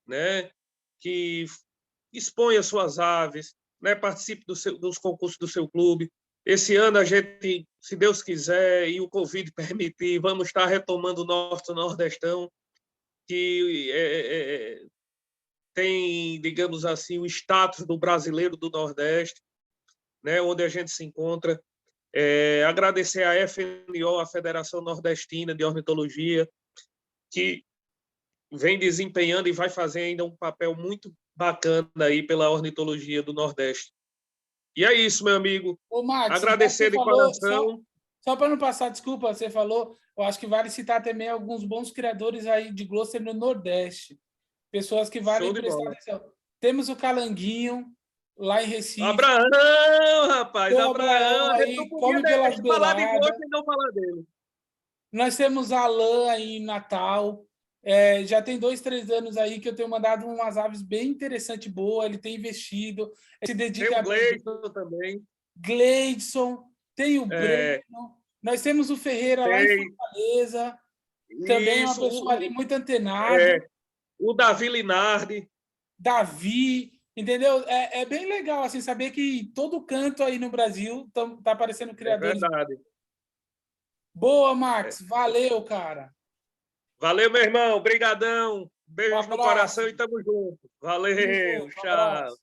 né? Que exponha suas aves, né? Participe dos concursos do seu clube. Esse ano a gente, se Deus quiser e o Covid permitir, vamos estar retomando o nosso Nordestão, que tem, digamos assim, o status do brasileiro do Nordeste, né? Onde a gente se encontra. Agradecer à FNO, a Federação Nordestina de Ornitologia, que vem desempenhando e vai fazer ainda um papel muito bacana aí pela ornitologia do Nordeste. E é isso, meu amigo. Ô, Max, já que você Agradecer de falou, coração. só para não passar, desculpa, você falou, eu acho que vale citar também alguns bons criadores aí de Gloucester no Nordeste. Pessoas que valem Show de prestar bola. atenção. Temos o Calanguinho, lá em Recife. Abraão, rapaz, Tem o Abraão. Abraão A gente não aí, podia come pelas falar de beiradas. gosto e não falar dele. Nós temos a Alain aí em Natal. Já tem 2, 3 anos aí que eu tenho mandado umas aves bem interessantes, boas. Ele tem investido, se Tem dedica o a Gleison também. Gleidson, tem o É, Breno. Nós temos o Ferreira lá em tem Fortaleza. Também é uma isso. pessoa ali muito antenado. O Davi Linardi. Davi, entendeu? É bem legal assim saber que todo canto aí no Brasil tá aparecendo É criadores. verdade. Boa, Max. Valeu, cara. Valeu, meu irmão. Obrigadão. Um Beijo no abraço. coração e tamo junto. Tamo Valeu. junto. Um Tchau. abraço.